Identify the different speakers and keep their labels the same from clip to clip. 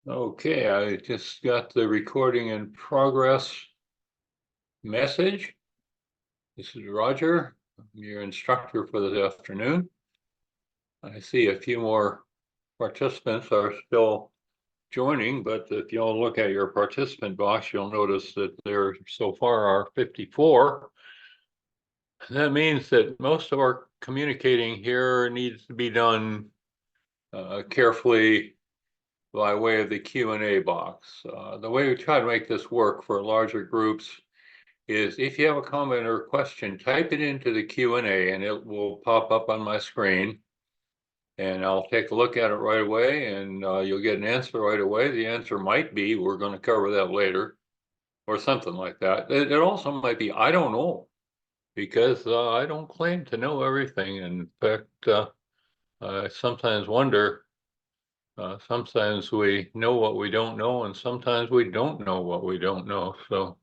Speaker 1: Okay, I just got the recording in progress message. This is Roger, I'm your instructor for this afternoon. I see a few more participants are still joining, but if you all look at your participant box, you'll notice that there so far are 54. That means that most of our communicating here needs to be done carefully by way of the Q&A box. The way we try to make this work for larger groups is if you have a comment or a question, type it into the Q&A and it will pop up on my screen. And I'll take a look at it right away and you'll get an answer right away. The answer might be, we're going to cover that later, or something like that. It also might be, I don't know, because I don't claim to know everything. In fact, I sometimes wonder, sometimes we know what we don't know, and sometimes we don't know what we don't know. So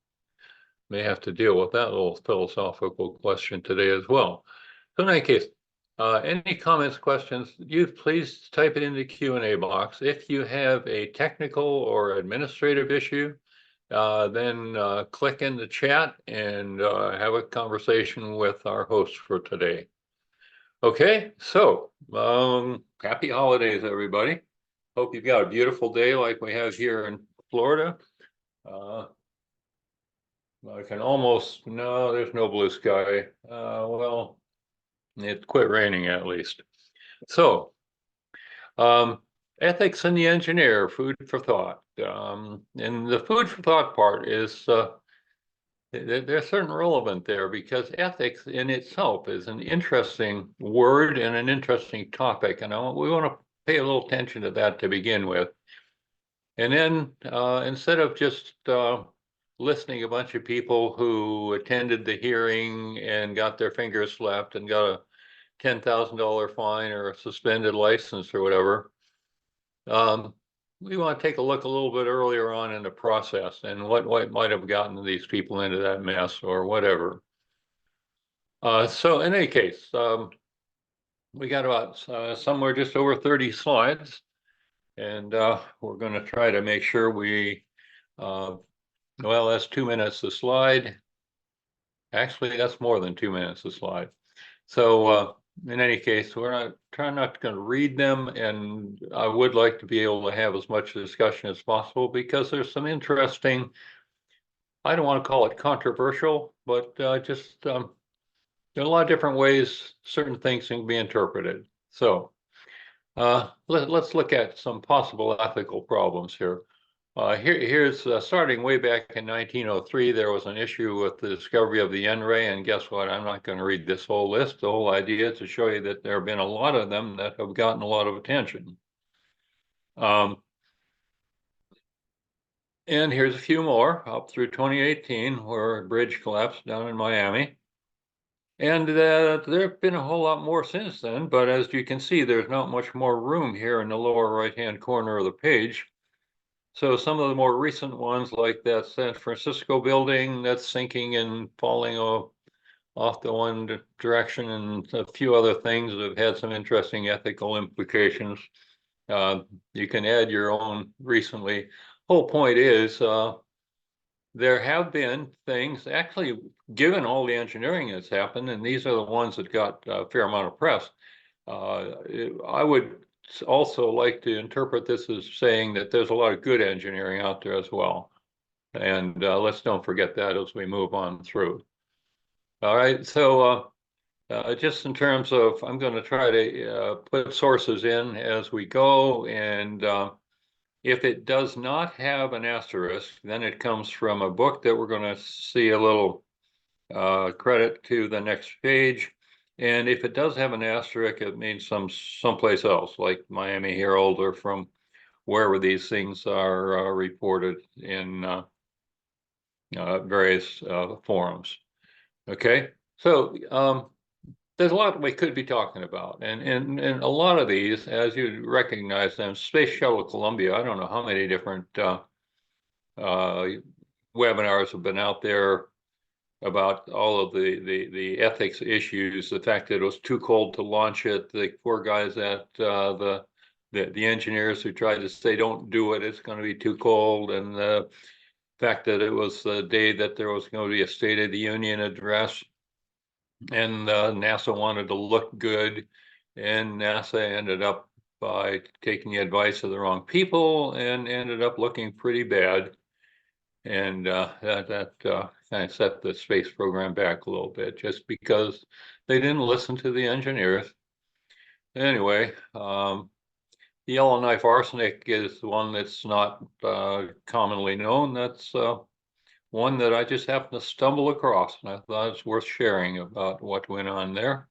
Speaker 1: may have to deal with that little philosophical question today as well. So in any case, any comments, questions, you please type it in the Q&A box. If you have a technical or administrative issue, then click in the chat and have a conversation with our host for today. Okay, so happy holidays, everybody. Hope you've got a beautiful day like we have here in Florida. I can almost, no, there's no blue sky. Well, it quit raining at least. So, ethics in the engineer, food for thought. And the food for thought part is, there's certain relevant there because ethics in itself is an interesting word and an interesting topic. And we want to pay a little attention to that to begin with. And then instead of just listening a bunch of people who attended the hearing and got their fingers slapped and got a $10,000 fine or a suspended license or whatever, we want to take a look a little bit earlier on in the process and what might have gotten these people into that mess or whatever. So in any case, we got about somewhere just over 30 slides, and we're going to try to make sure we well, that's 2 minutes a slide. Actually, that's more than 2 minutes a slide. So in any case, we're not trying not going to read them, and I would like to be able to have as much discussion as possible because there's some interesting, I don't want to call it controversial, but just there are a lot of different ways certain things can be interpreted. So let's look at some possible ethical problems here. Here's starting way back in 1903, there was an issue with the discovery of the N-ray, and guess what? I'm not going to read this whole list. The whole idea is to show you that there have been a lot of them that have gotten a lot of attention. And here's a few more up through 2018, where a bridge collapsed down in Miami. And there have been a whole lot more since then, but as you can see, there's not much more room here in the lower right-hand corner of the page. So some of the more recent ones, like that San Francisco building that's sinking and falling off the one direction, and a few other things that have had some interesting ethical implications. You can add your own recently. Whole point is there have been things, actually, given all the engineering that's happened, and these are the ones that got a fair amount of press. I would also like to interpret this as saying that there's a lot of good engineering out there as well. And let's don't forget that as we move on through. All right, so just in terms of, I'm going to try to put sources in as we go, and if it does not have an asterisk, then it comes from a book that we're going to see a little credit to the next page. And if it does have an asterisk, it means someplace else, like Miami Herald or from wherever these things are reported in various forums. Okay, so there's a lot we could be talking about, and a lot of these, as you recognize them, Space Shuttle Columbia, I don't know how many different webinars have been out there about all of the ethics issues, the fact that it was too cold to launch it, the poor guys at the the engineers who tried to say, don't do it, it's going to be too cold. And the fact that it was the day that there was going to be a State of the Union address, and NASA wanted to look good, and NASA ended up by taking the advice of the wrong people and ended up looking pretty bad. And that kind of set the space program back a little bit just because they didn't listen to the engineers. Anyway, the Yellowknife arsenic is one that's not commonly known. That's one that I just happened to stumble across, and I thought it's worth sharing about what went on there.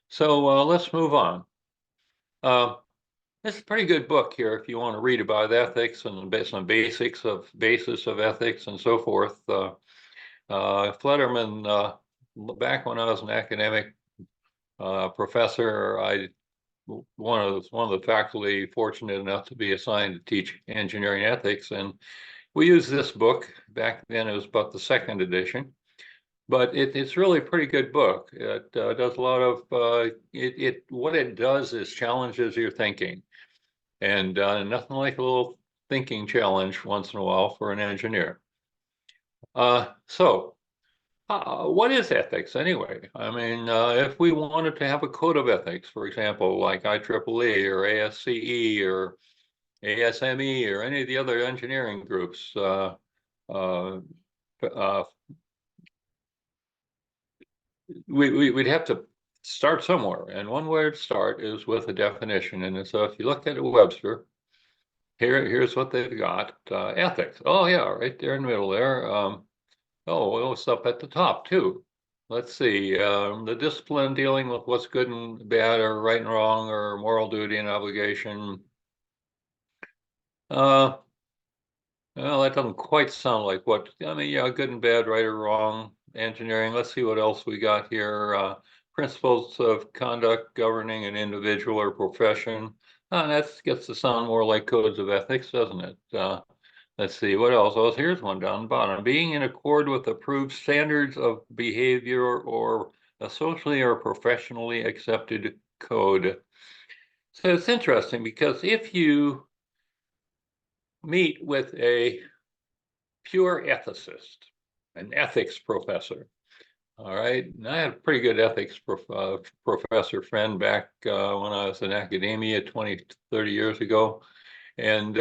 Speaker 1: So let's move on. It's a pretty good book here if you want to read about ethics and some basis of ethics and so forth. Flederman, back when I was an academic professor, one of the faculty fortunate enough to be assigned to teach engineering ethics, and we used this book. Back then it was about the second edition, but it's really a pretty good book. It does a lot of what it does is challenges your thinking, and nothing like a little thinking challenge once in a while for an engineer. So what is ethics anyway? I mean, if we wanted to have a code of ethics, for example, like IEEE or ASCE or ASME or any of the other engineering groups, uh, uh, we'd have to start somewhere. And one way to start is with a definition. And so if you look at Webster, here's what they've got. Ethics. Oh, yeah, right there in the middle there. Oh, well, it's up at the top too. Let's see, the discipline dealing with what's good and bad or right and wrong or moral duty and obligation. Uh, well, that doesn't quite sound like what, I mean, yeah, good and bad, right or wrong, engineering. Let's see what else we got here. Principles of conduct governing an individual or profession. That gets to sound more like codes of ethics, doesn't it? Let's see, what else? Oh, here's one down the bottom. Being in accord with approved standards of behavior or a socially or professionally accepted code. So it's interesting because if you meet with a pure ethicist, an ethics professor, all right, and I had a pretty good ethics professor friend back when I was in academia 20, 30 years ago. And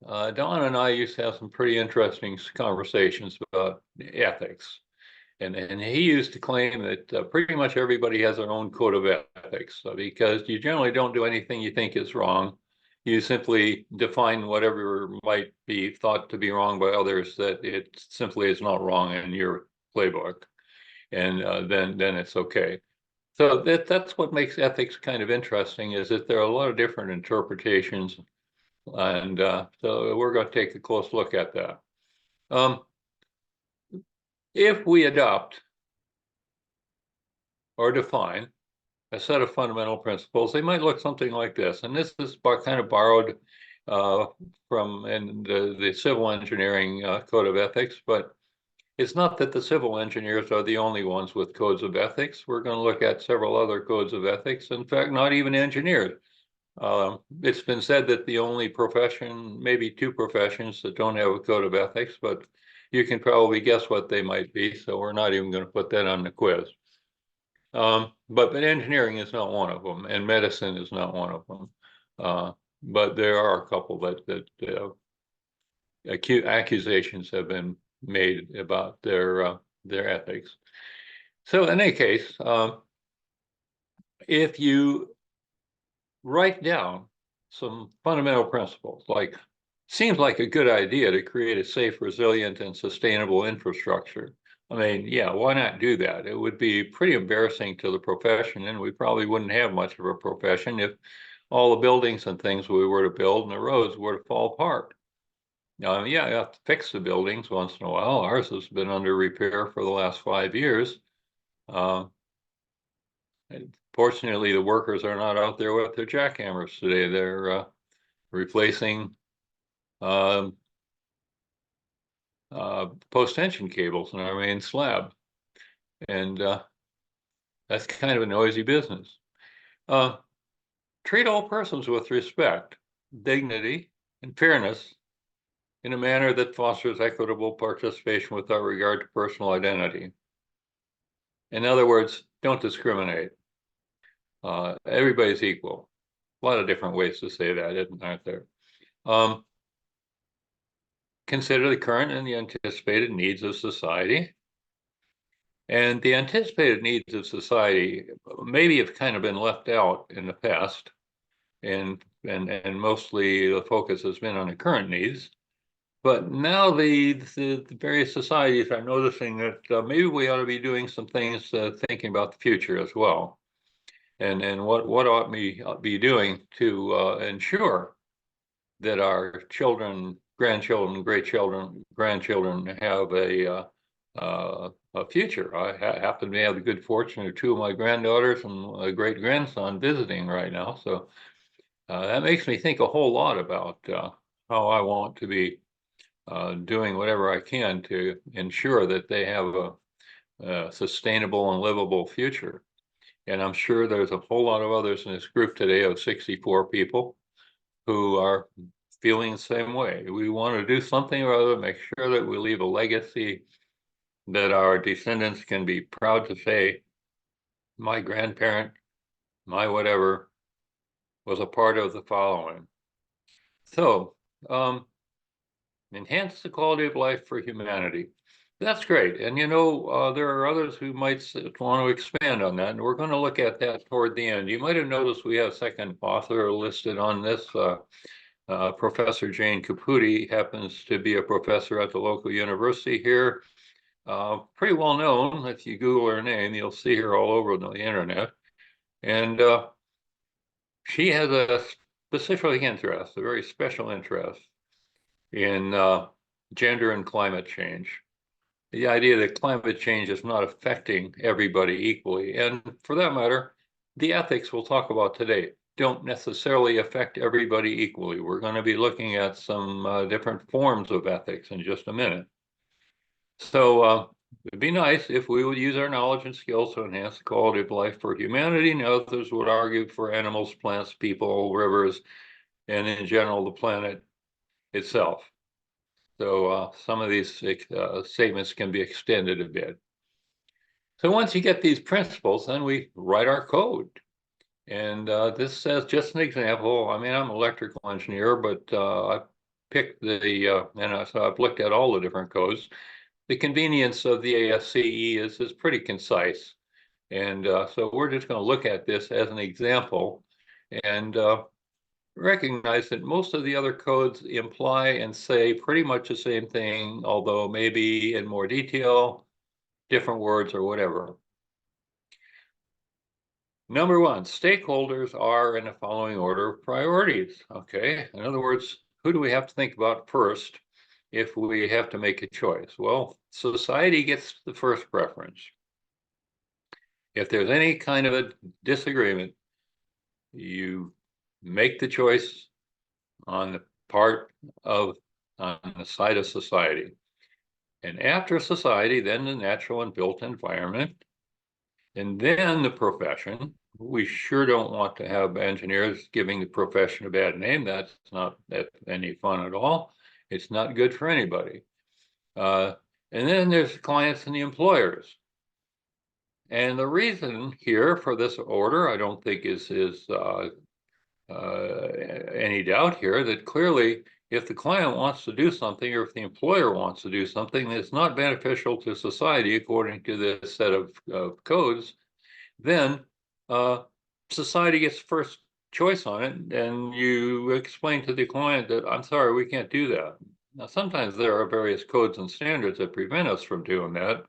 Speaker 1: Don and I used to have some pretty interesting conversations about ethics. And he used to claim that pretty much everybody has their own code of ethics because you generally don't do anything you think is wrong. You simply define whatever might be thought to be wrong by others that it simply is not wrong in your playbook. And then it's okay. So that's what makes ethics kind of interesting is that there are a lot of different interpretations. And so we're going to take a close look at that. If we adopt or define a set of fundamental principles, they might look something like this. And this is kind of borrowed from in the civil engineering code of ethics, but it's not that the civil engineers are the only ones with codes of ethics. We're going to look at several other codes of ethics. In fact, not even engineers. It's been said that the only profession, maybe two professions that don't have a code of ethics, but you can probably guess what they might be. So we're not even going to put that on the quiz. But engineering is not one of them, and medicine is not one of them. But there are a couple that accusations have been made about their ethics. So in any case, if you write down some fundamental principles, like seems like a good idea to create a safe, resilient, and sustainable infrastructure. I mean, yeah, why not do that? It would be pretty embarrassing to the profession, and we probably wouldn't have much of a profession if all the buildings and things we were to build and the roads were to fall apart. Yeah, you have to fix the buildings once in a while. Ours has been under repair for the last 5 years. Uh, Fortunately, the workers are not out there with their jackhammers today. They're replacing um, post-tension cables in our main slab. And that's kind of a noisy business. Uh, treat all persons with respect, dignity, and fairness in a manner that fosters equitable participation without regard to personal identity. In other words, don't discriminate. Everybody's equal. A lot of different ways to say that, aren't there? Consider the current and the anticipated needs of society. And the anticipated needs of society maybe have kind of been left out in the past, and mostly the focus has been on the current needs. But now the various societies are noticing that maybe we ought to be doing some things thinking about the future as well. And what ought we be doing to ensure that our children, grandchildren, grandchildren have a future. I happen to have the good fortune of two of my granddaughters and a great grandson visiting right now. So that makes me think a whole lot about how I want to be doing whatever I can to ensure that they have a sustainable and livable future. And I'm sure there's a whole lot of others in this group today of 64 people who are feeling the same way. We want to do something or other, make sure that we leave a legacy that our descendants can be proud to say, my grandparent, my whatever, was a part of the following. So, enhance the quality of life for humanity. That's great. And there are others who might want to expand on that, and we're going to look at that toward the end. You might have noticed we have a second author listed on this. Professor Jane Caputi happens to be a professor at the local university here. Pretty well known. If you Google her name, you'll see her all over the internet. And she has a specific interest, a very special interest in gender and climate change. The idea that climate change is not affecting everybody equally. And for that matter, the ethics we'll talk about today don't necessarily affect everybody equally. We're going to be looking at some different forms of ethics in just a minute. So it'd be nice if we would use our knowledge and skills to enhance the quality of life for humanity. And others would argue for animals, plants, people, rivers, and in general, the planet itself. So some of these statements can be extended a bit. So once you get these principles, then we write our code. And this says just an example. I mean, I'm an electrical engineer, but I picked so I've looked at all the different codes. The convenience of the ASCE is pretty concise. And so we're just going to look at this as an example and recognize that most of the other codes imply and say pretty much the same thing, although maybe in more detail, different words or whatever. Number one, stakeholders are in the following order of priorities. Okay, in other words, who do we have to think about first if we have to make a choice? Well, society gets the first preference. If there's any kind of a disagreement, you make the choice on the side of society. And after society, then the natural and built environment, and then the profession. We sure don't want to have engineers giving the profession a bad name. That's not any fun at all. It's not good for anybody. And then there's the clients and the employers. And the reason here for this order, I don't think is any doubt here that clearly if the client wants to do something or if the employer wants to do something that's not beneficial to society according to this set of codes, then society gets first choice on it, and you explain to the client that, I'm sorry, we can't do that. Now, sometimes there are various codes and standards that prevent us from doing that.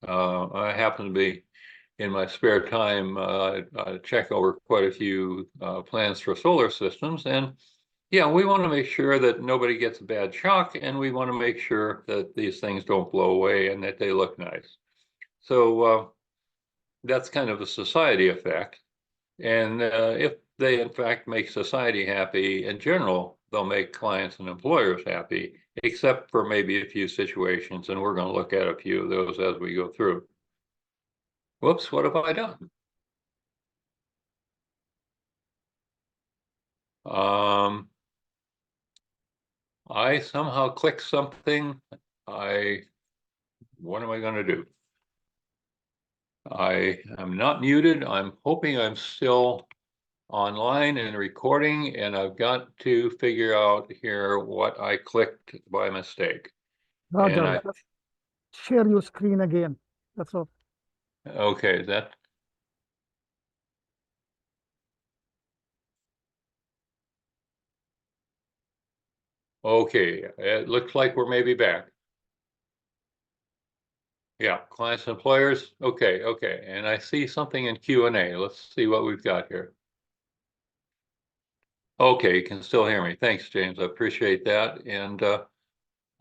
Speaker 1: I happen to be, in my spare time, I check over quite a few plans for solar systems. And yeah, we want to make sure that nobody gets a bad shock, and we want to make sure that these things don't blow away and that they look nice. So that's kind of a society effect. And if they, in fact, make society happy in general, they'll make clients and employers happy, except for maybe a few situations. And we're going to look at a few of those as we go through. Whoops, what have I done? I somehow clicked something. What am I going to do? I am not muted. I'm hoping I'm still online and recording, and I've got to figure out here what I clicked by mistake. And
Speaker 2: Roger, just share your screen again. That's all.
Speaker 1: okay, okay. It looks like we're maybe back. Yeah, clients and employers. Okay, okay. And I see something in Q&A. Let's see what we've got here. Okay, you can still hear me. Thanks, James. I appreciate that. And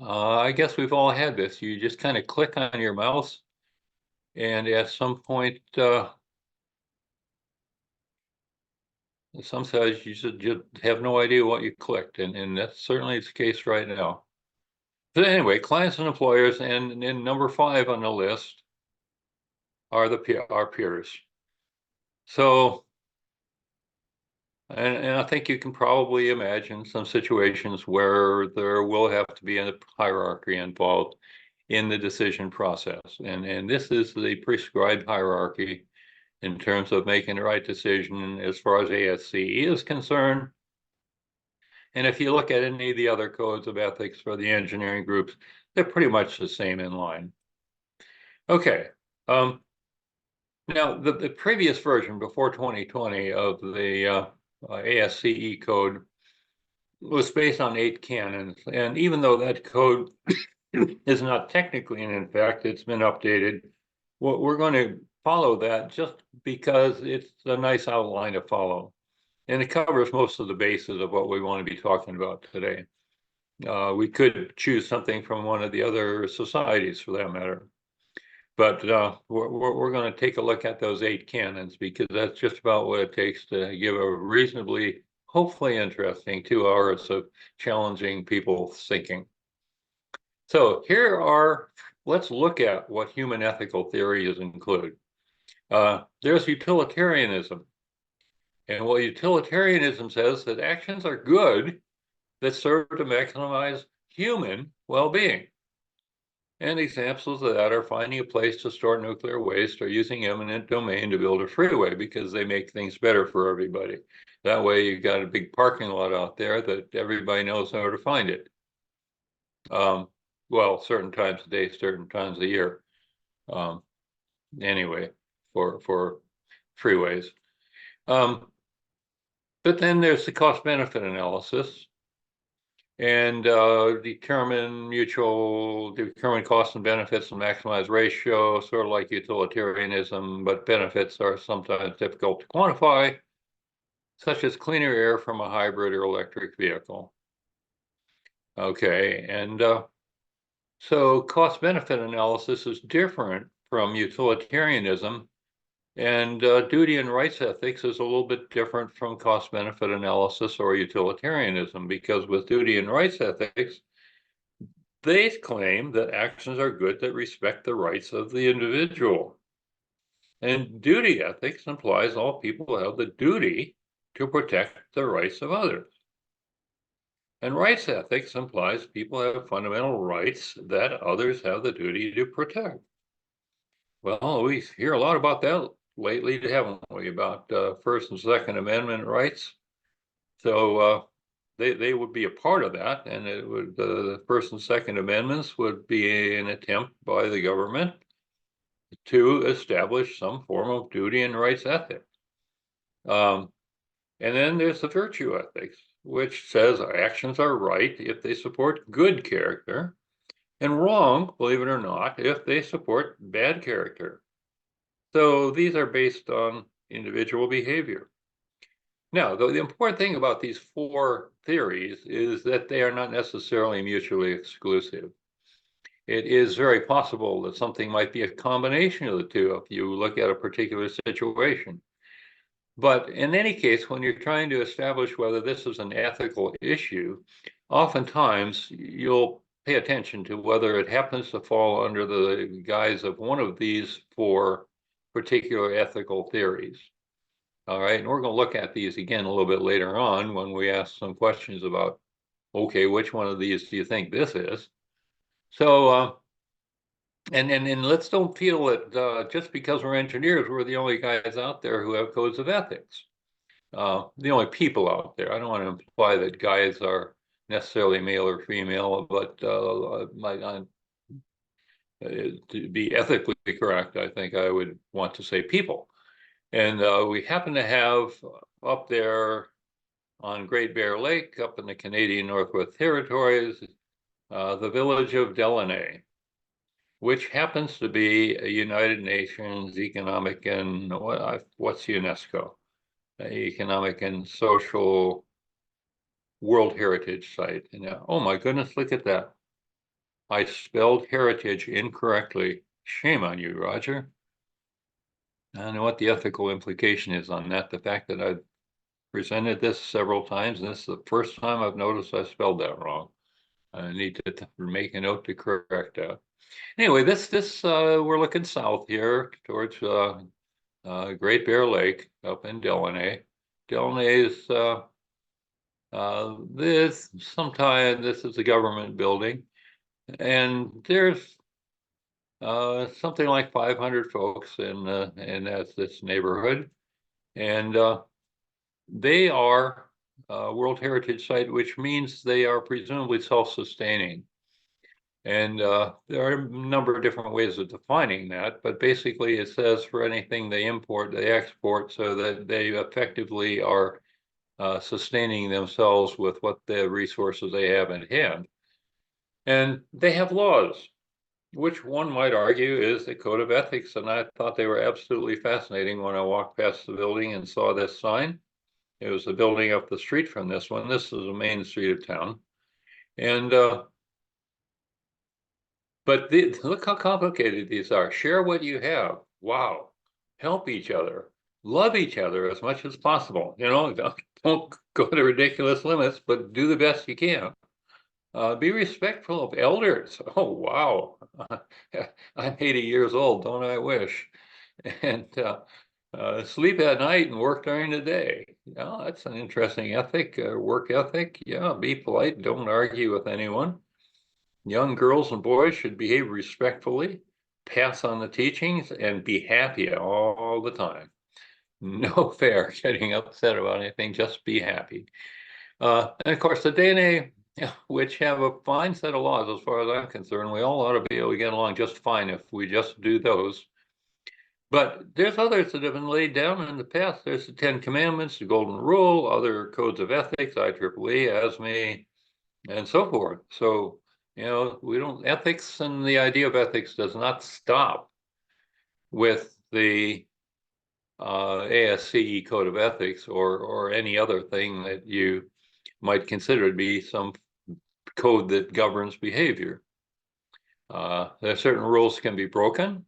Speaker 1: I guess we've all had this. You just kind of click on your mouse, and at some point, sometimes you just have no idea what you clicked, and that's certainly the case right now. But anyway, clients and employers, and number 5 on the list are our peers. So, and I think you can probably imagine some situations where there will have to be a hierarchy involved in the decision process. And this is the prescribed hierarchy in terms of making the right decision as far as ASCE is concerned. And if you look at any of the other codes of ethics for the engineering groups, they're pretty much the same in line. Okay. Now, the previous version before 2020 of the ASCE code was based on 8 canons. And even though that code is not technically, and in fact, it's been updated, we're going to follow that just because it's a nice outline to follow. And it covers most of the bases of what we want to be talking about today. We could choose something from one of the other societies for that matter. But we're going to take a look at those 8 canons because that's just about what it takes to give a reasonably, hopefully interesting 2 hours of challenging people's thinking. So let's look at what human ethical theories include. There's utilitarianism. And what utilitarianism says that actions are good that serve to maximize human well-being. And examples of that are finding a place to store nuclear waste or using eminent domain to build a freeway because they make things better for everybody. That way you've got a big parking lot out there that everybody knows where to find it. Well, certain times of day, certain times of year. Anyway, for freeways. But then there's the cost benefit analysis and determine costs and benefits and maximize ratio, sort of like utilitarianism, but benefits are sometimes difficult to quantify, such as cleaner air from a hybrid or electric vehicle. Okay, and so cost benefit analysis is different from utilitarianism. And duty and rights ethics is a little bit different from cost benefit analysis or utilitarianism, because with duty and rights ethics, they claim that actions are good that respect the rights of the individual. And duty ethics implies all people have the duty to protect the rights of others. And rights ethics implies people have fundamental rights that others have the duty to protect. Well, we hear a lot about that lately, haven't we, about First and Second Amendment rights? So they would be a part of that, and it would the First and Second Amendments would be an attempt by the government to establish some form of duty and rights ethic. And then there's the virtue ethics, which says actions are right if they support good character, and wrong, believe it or not, if they support bad character. So these are based on individual behavior. Now, the important thing about these 4 theories is that they are not necessarily mutually exclusive. It is very possible that something might be a combination of the 2 if you look at a particular situation. But in any case, when you're trying to establish whether this is an ethical issue, oftentimes you'll pay attention to whether it happens to fall under the guise of one of these 4 particular ethical theories. All right, and we're going to look at these again a little bit later on when we ask some questions about, okay, which one of these do you think this is? So, and let's don't feel that just because we're engineers, we're the only guys out there who have codes of ethics. The only people out there. I don't want to imply that guys are necessarily male or female, but to be ethically correct, I think I would want to say people. And we happen to have up there on Great Bear Lake, up in the Canadian Northwest Territories, the village of Delaney, which happens to be a United Nations economic and what's UNESCO? Economic and social World Heritage Site. And oh my goodness, look at that. I spelled heritage incorrectly. Shame on you, Roger. I don't know what the ethical implication is on that. The fact that I've presented this several times, and this is the first time I've noticed I spelled that wrong. I need to make a note to correct that. Anyway, this we're looking south here towards Great Bear Lake up in Delaney. Delaney is this is a government building, and there's something like 500 folks in this neighborhood, and they are a World Heritage Site, which means they are presumably self-sustaining. And there are a number of different ways of defining that, but basically it says for anything they import, they export, so that they effectively are sustaining themselves with what the resources they have in hand. And they have laws, which one might argue is the code of ethics. And I thought they were absolutely fascinating when I walked past the building and saw this sign. It was the building up the street from this one. This is the main street of town. And but look how complicated these are. Share what you have. Wow. Help each other. Love each other as much as possible. You know, don't go to ridiculous limits, but do the best you can. Be respectful of elders. Oh, wow. I'm 80 years old, don't I wish? And sleep at night and work during the day. Yeah, that's an interesting ethic, work ethic. Yeah, be polite, don't argue with anyone. Young girls and boys should behave respectfully, pass on the teachings, and be happy all the time. No fair getting upset about anything, just be happy. And of course, the DNA, which have a fine set of laws as far as I'm concerned, we all ought to be able to get along just fine if we just do those. But there's others that have been laid down in the past. There's the Ten Commandments, the Golden Rule, other codes of ethics, IEEE, ASME, and so forth. So, you know, ethics and the idea of ethics does not stop with the ASCE Code of Ethics or any other thing that you might consider to be some code that governs behavior. There are certain rules can be broken,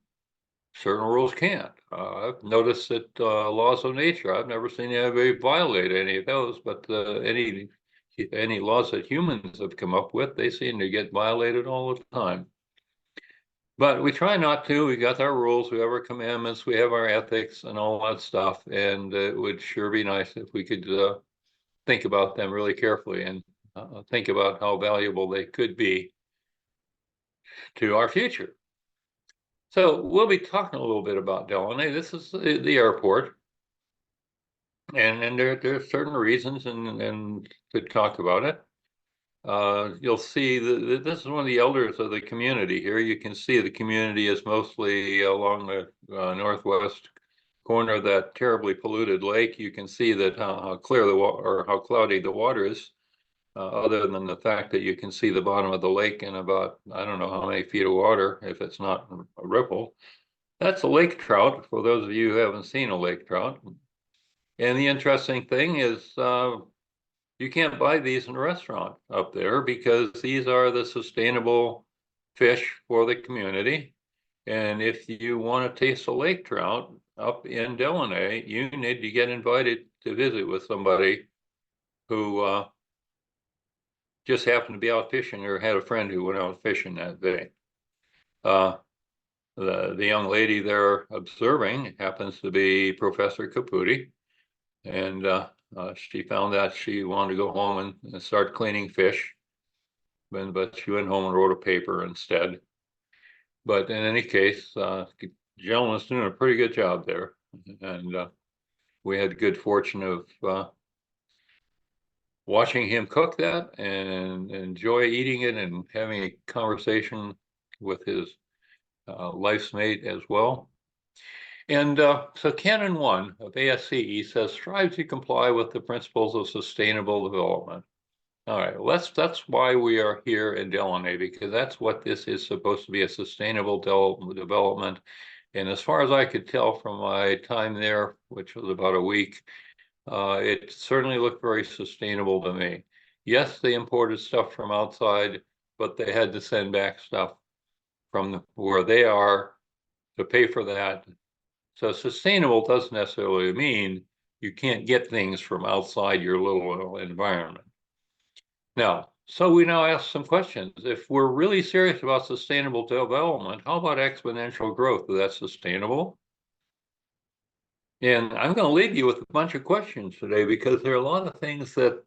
Speaker 1: certain rules can't. I've noticed that laws of nature, I've never seen anybody violate any of those, but any laws that humans have come up with, they seem to get violated all the time. But we try not to. We got our rules, we have our commandments, we have our ethics and all that stuff. And it would sure be nice if we could think about them really carefully and think about how valuable they could be to our future. So we'll be talking a little bit about Delaney. This is the airport. And there are certain reasons and to talk about it. You'll see that this is one of the elders of the community here. You can see the community is mostly along the northwest corner of that terribly polluted lake. You can see that how clear the water or how cloudy the water is, other than the fact that you can see the bottom of the lake in about, I don't know how many feet of water, if it's not a ripple. That's a lake trout, for those of you who haven't seen a lake trout. And the interesting thing is you can't buy these in a restaurant up there because these are the sustainable fish for the community. And if you want to taste a lake trout up in Delaney, you need to get invited to visit with somebody who just happened to be out fishing or had a friend who went out fishing that day. The young lady there observing happens to be Professor Caputi, And she found that she wanted to go home and start cleaning fish. But she went home and wrote a paper instead. But in any case, gentleman's doing a pretty good job there. And we had the good fortune of watching him cook that and enjoy eating it and having a conversation with his life's mate as well. And so Canon 1 of ASCE says, strive to comply with the principles of sustainable development. All right, well, that's why we are here in Delaunay, because that's what this is supposed to be, a sustainable development. And as far as I could tell from my time there, which was about a week, it certainly looked very sustainable to me. Yes, they imported stuff from outside, but they had to send back stuff from where they are to pay for that. So sustainable doesn't necessarily mean you can't get things from outside your little environment. Now, so we now ask some questions. If we're really serious about sustainable development, how about exponential growth? Is that sustainable? And I'm going to leave you with a bunch of questions today because there are a lot of things that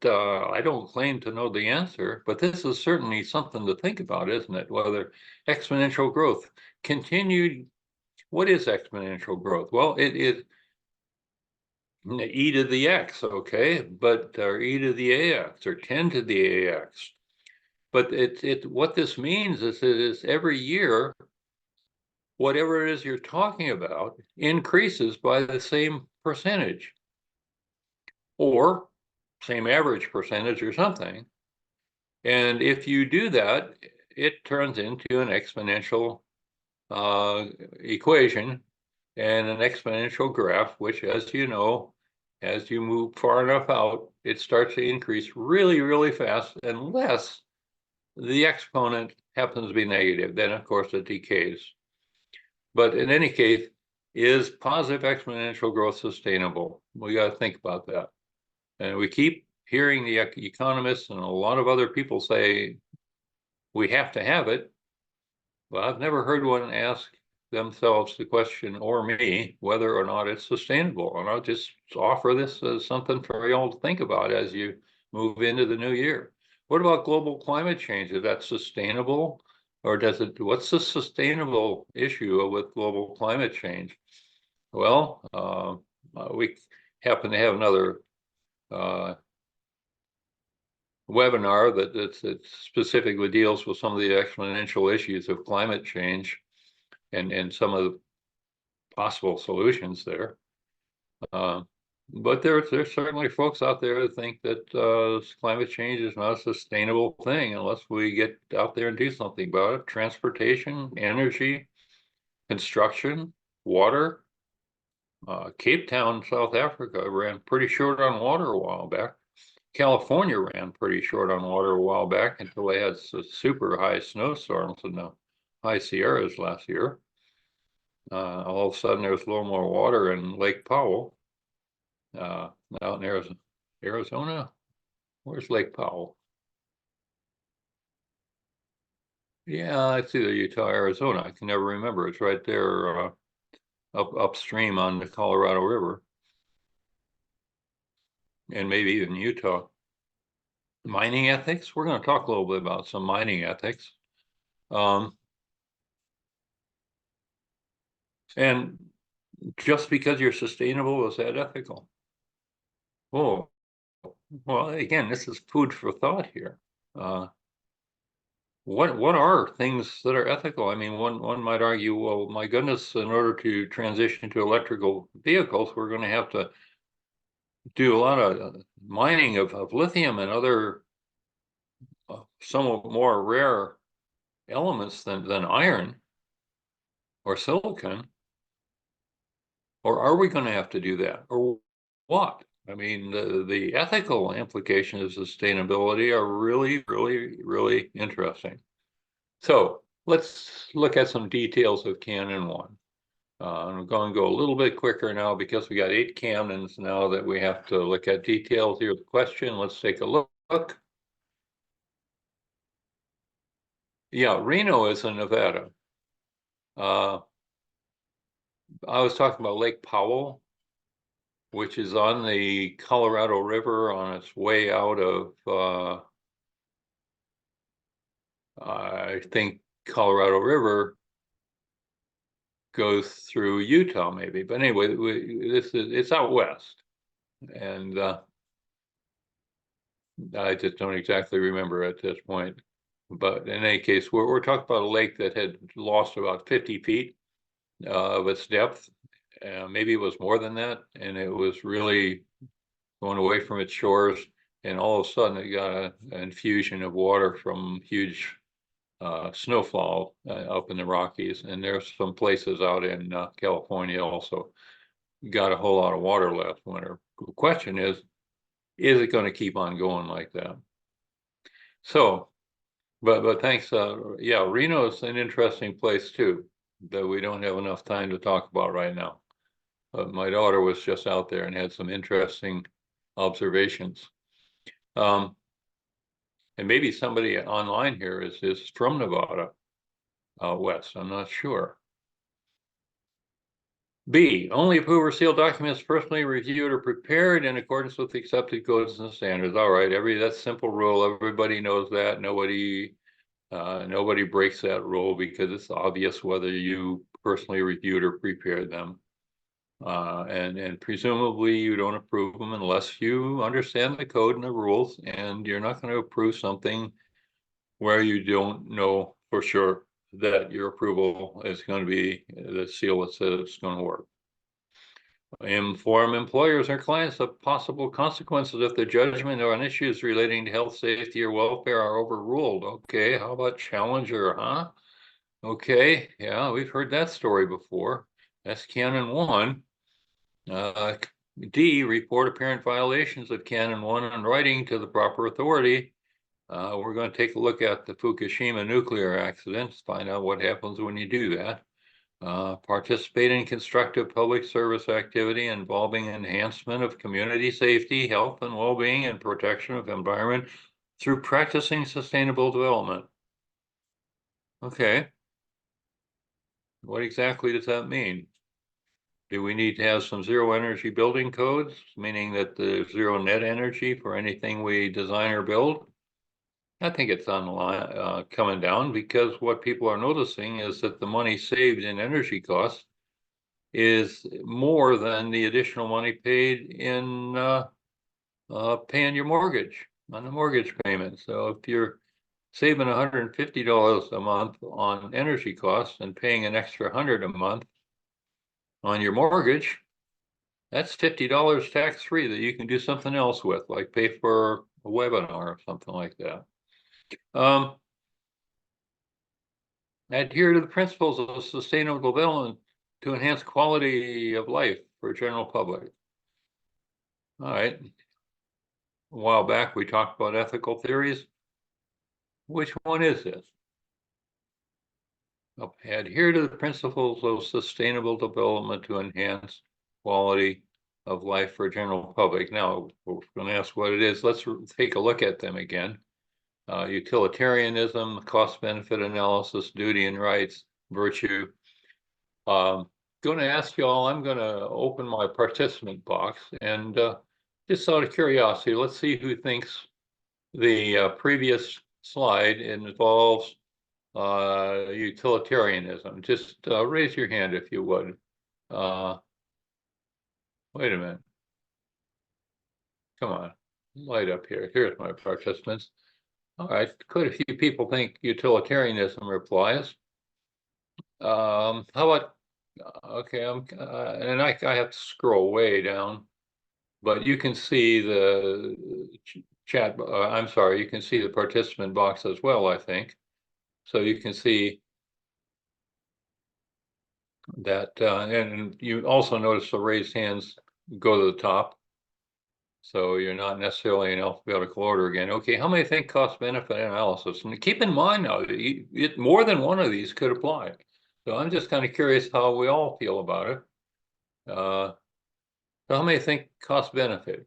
Speaker 1: I don't claim to know the answer, but this is certainly something to think about, isn't it? Whether exponential growth continued, what is exponential growth? Well, it is e to the x, okay, but or e to the ax or 10 to the ax. But what this means is it is every year, whatever it is you're talking about increases by the same percentage or same average percentage or something. And if you do that, it turns into an exponential equation and an exponential graph, which, as you know, as you move far enough out, it starts to increase really, really fast unless the exponent happens to be negative. Then, of course, it decays. But in any case, is positive exponential growth sustainable? We got to think about that. And we keep hearing the economists and a lot of other people say we have to have it. Well, I've never heard one ask themselves the question, or me, whether or not it's sustainable. And I'll just offer this as something for you all to think about as you move into the new year. What about global climate change? Is that sustainable? Or what's the sustainable issue with global climate change? Well, we happen to have another webinar that specifically deals with some of the exponential issues of climate change and some of the possible solutions there. But there's certainly folks out there that think that climate change is not a sustainable thing unless we get out there and do something about it. Transportation, energy, construction, water. Cape Town, South Africa ran pretty short on water a while back. California ran pretty short on water a while back until they had super high snowstorms in the high Sierras last year. All of a sudden, there's a little more water in Lake Powell, out in Arizona. Where's Lake Powell? Yeah, it's either Utah or Arizona. I can never remember. It's right there upstream on the Colorado River. And maybe even Utah. Mining ethics. We're going to talk a little bit about some mining ethics. And just because you're sustainable, is that ethical? Oh, well, again, this is food for thought here. What are things that are ethical? I mean, one might argue, well, my goodness, in order to transition to electrical vehicles, we're going to have to do a lot of mining of lithium and other somewhat more rare elements than iron or silicon. Or are we going to have to do that? Or what? I mean, the ethical implications of sustainability are really, really, really interesting. So let's look at some details of Canon 1. I'm going to go a little bit quicker now because we got 8 canons now that we have to look at details. Here's the question. Let's take a look. Yeah, Reno is in Nevada. I was talking about Lake Powell. which is on the Colorado River on its way out of, I think Colorado River goes through Utah maybe, but anyway, it's out west. And I just don't exactly remember at this point. But in any case, we're talking about a lake that had lost about 50 feet of its depth. Maybe it was more than that, and it was really going away from its shores. And all of a sudden, it got an infusion of water from huge snowfall up in the Rockies. And there's some places out in California also got a whole lot of water last winter. The question is it going to keep on going like that? So, but thanks. Yeah, Reno's an interesting place too, that we don't have enough time to talk about right now. But my daughter was just out there and had some interesting observations. And maybe somebody online here is from Nevada out west. I'm not sure. B, only approve or seal documents personally reviewed or prepared in accordance with the accepted codes and standards. All right, that's simple rule. Everybody knows that. Nobody breaks that rule because it's obvious whether you personally reviewed or prepared them. And presumably you don't approve them unless you understand the code and the rules, and you're not going to approve something where you don't know for sure that your approval is going to be the seal that says it's going to work. Inform employers or clients of possible consequences if the judgment on issues relating to health, safety, or welfare are overruled. Okay, how about Challenger, huh? Okay, yeah, we've heard that story before. That's Canon 1. D, report apparent violations of Canon 1 in writing to the proper authority. We're going to take a look at the Fukushima nuclear accidents, find out what happens when you do that. Participate in constructive public service activity involving enhancement of community safety, health and well-being, and protection of environment through practicing sustainable development. Okay. What exactly does that mean? Do we need to have some zero energy building codes, meaning that there's zero net energy for anything we design or build? I think it's on the line, coming down, because what people are noticing is that the money saved in energy costs is more than the additional money paid in paying your mortgage on the mortgage payment. So if you're saving $150 a month on energy costs and paying an extra $100 a month on your mortgage, that's $50 tax-free that you can do something else with, like pay for a webinar or something like that. Adhere to the principles of sustainable development to enhance quality of life for general public. All right. A while back, we talked about ethical theories. Which one is this? Adhere to the principles of sustainable development to enhance quality of life for general public. Now, we're going to ask what it is. Let's take a look at them again. Utilitarianism, cost-benefit analysis, duty and rights, virtue. Going to ask you all, I'm going to open my participant box and just out of curiosity, let's see who thinks the previous slide involves utilitarianism. Just raise your hand if you would. Wait a minute. Come on, light up here. Here's my participants. All right, quite a few people think utilitarianism applies. How about, okay, and I have to scroll way down, but you can see the chat, I'm sorry, you can see the participant box as well, I think. So you can see that, and you also notice the raised hands go to the top. So you're not necessarily in alphabetical order again. Okay, how many think cost benefit analysis? And keep in mind now, more than one of these could apply. So I'm just kind of curious how we all feel about it. So how many think cost benefit?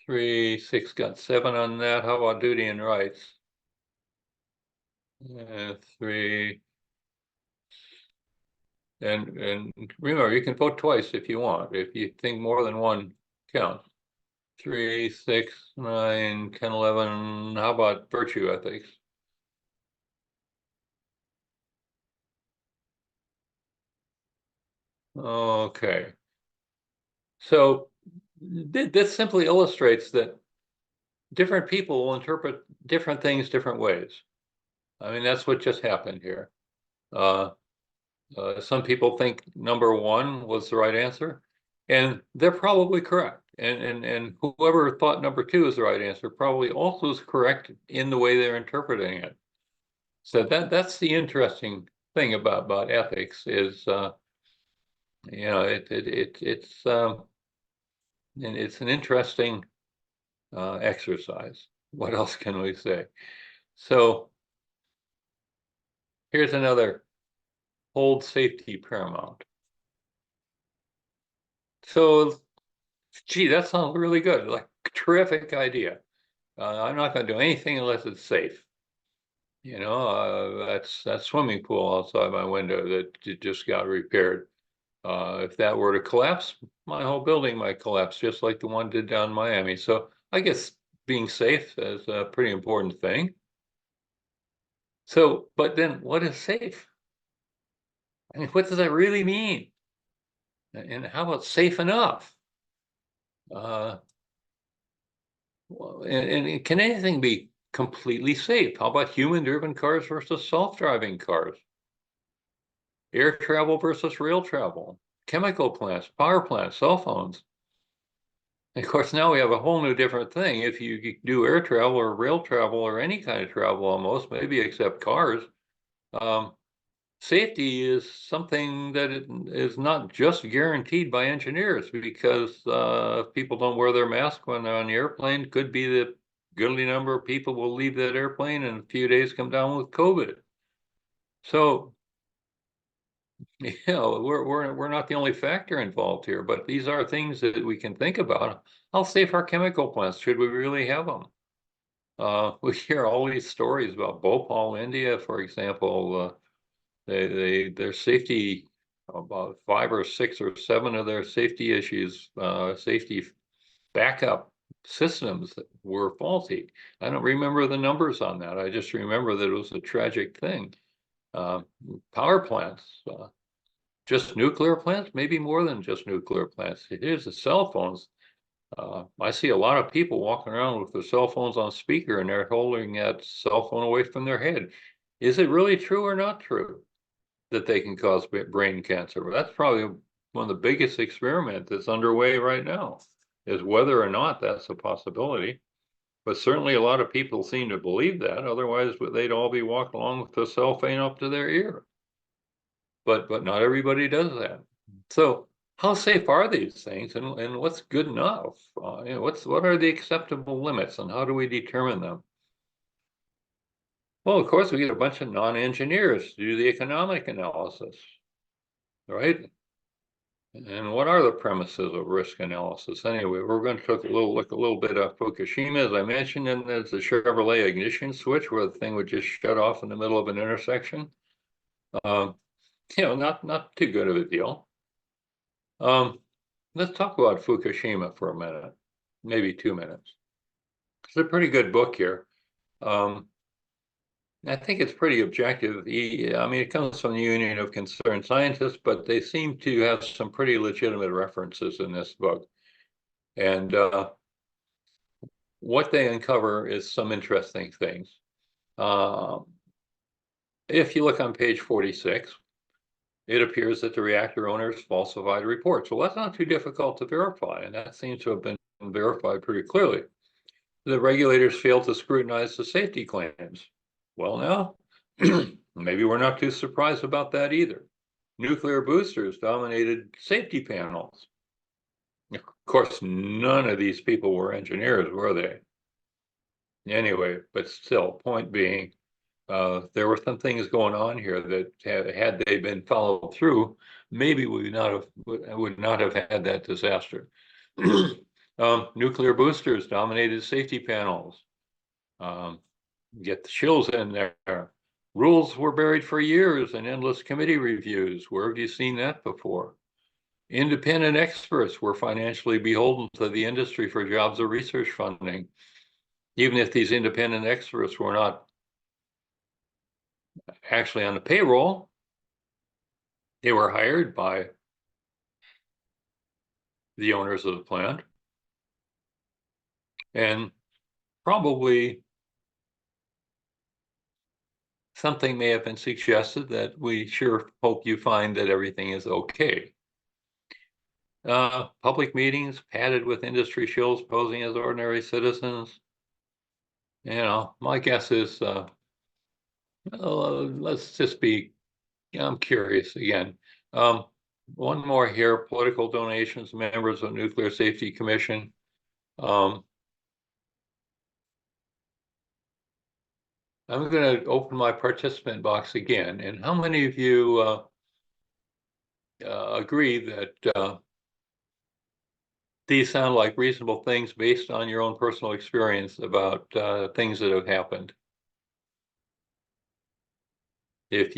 Speaker 1: 3, 6, got 7 on that. How about duty and rights? 3. And remember, you can vote twice if you want, if you think more than one counts. 3, 6, 9, 10, 11. How about virtue ethics? Okay. So this simply illustrates that different people will interpret different things different ways. I mean, that's what just happened here. Uh, some people think number one was the right answer, and they're probably correct. And whoever thought number two is the right answer probably also is correct in the way they're interpreting it. So that's the interesting thing about ethics is it's an interesting exercise. What else can we say? So here's another: hold safety paramount. So, gee, that sounds really good. Like, terrific idea. I'm not going to do anything unless it's safe. That's that swimming pool outside my window that just got repaired. If that were to collapse, my whole building might collapse, just like the one did down in Miami. So I guess being safe is a pretty important thing. So, but then what is safe? I mean, what does that really mean? And how about safe enough? Uh, and can anything be completely safe? How about human-driven cars versus self-driving cars? Air travel versus rail travel? Chemical plants, power plants, cell phones? And of course, now we have a whole new different thing. If you do air travel or rail travel or any kind of travel, almost maybe except cars, um, safety is something that is not just guaranteed by engineers, because if people don't wear their mask when they're on the airplane, could be that goodly number of people will leave that airplane and in a few days come down with COVID. So, we're not the only factor involved here, but these are things that we can think about. How safe are chemical plants? Should we really have them? We hear all these stories about Bhopal, India, for example. Their safety, about 5 or 6 or 7 of their safety issues, safety backup systems were faulty. I don't remember the numbers on that. I just remember that it was a tragic thing. Uh, Power plants, just nuclear plants, maybe more than just nuclear plants. Here's the cell phones. I see a lot of people walking around with their cell phones on speaker and they're holding that cell phone away from their head. Is it really true or not true that they can cause brain cancer? Well, that's probably one of the biggest experiments that's underway right now, is whether or not that's a possibility. But certainly a lot of people seem to believe that. Otherwise, they'd all be walking along with the cell phone up to their ear. But not everybody does that. So how safe are these things, and what's good enough? What are the acceptable limits, and how do we determine them? Well, of course, we get a bunch of non-engineers to do the economic analysis, right? And what are the premises of risk analysis? Anyway, we're going to look a little bit at Fukushima, as I mentioned, and there's the Chevrolet ignition switch where the thing would just shut off in the middle of an intersection. Um, not too good of a deal. Let's talk about Fukushima for a minute, maybe 2 minutes. It's a pretty good book here. I think it's pretty objective. I mean, it comes from the Union of Concerned Scientists, but they seem to have some pretty legitimate references in this book. And what they uncover is some interesting things. If you look on page 46, it appears that the reactor owners falsified reports. Well, that's not too difficult to verify, and that seems to have been verified pretty clearly. The regulators failed to scrutinize the safety claims. Well, now, maybe we're not too surprised about that either. Nuclear boosters dominated safety panels. Of course, none of these people were engineers, were they? Anyway, but still, point being, there were some things going on here that had they been followed through, maybe we would not have had that disaster. Nuclear boosters dominated safety panels. Get the chills in there. Rules were buried for years in endless committee reviews. Where have you seen that before? Independent experts were financially beholden to the industry for jobs or research funding. Even if these independent experts were not actually on the payroll, they were hired by the owners of the plant. And probably something may have been suggested that we sure hope you find that everything is okay. Public meetings padded with industry shills posing as ordinary citizens. You know, my guess is, let's just be, I'm curious again. One more here, political donations, members of Nuclear Safety Commission. I'm going to open my participant box again. And how many of you agree that these sound like reasonable things based on your own personal experience about things that have happened? If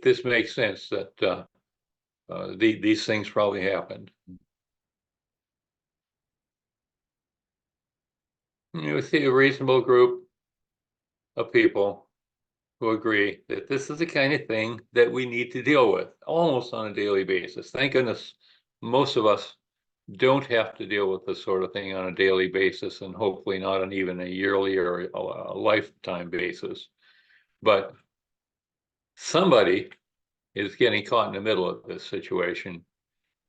Speaker 1: this makes sense, that these things probably happened. You see a reasonable group of people who agree that this is the kind of thing that we need to deal with almost on a daily basis. Thank goodness most of us don't have to deal with this sort of thing on a daily basis, and hopefully not on even a yearly or a lifetime basis. But somebody is getting caught in the middle of this situation,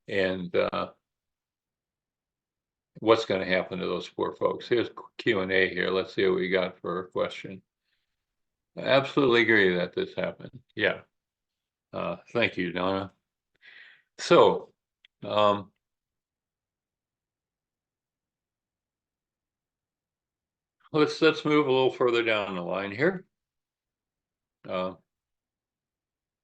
Speaker 1: and what's going to happen to those poor folks? Here's Q&A here. Let's see what we got for a question. I absolutely agree that this happened. Yeah. Thank you, Donna. So, let's move a little further down the line here. And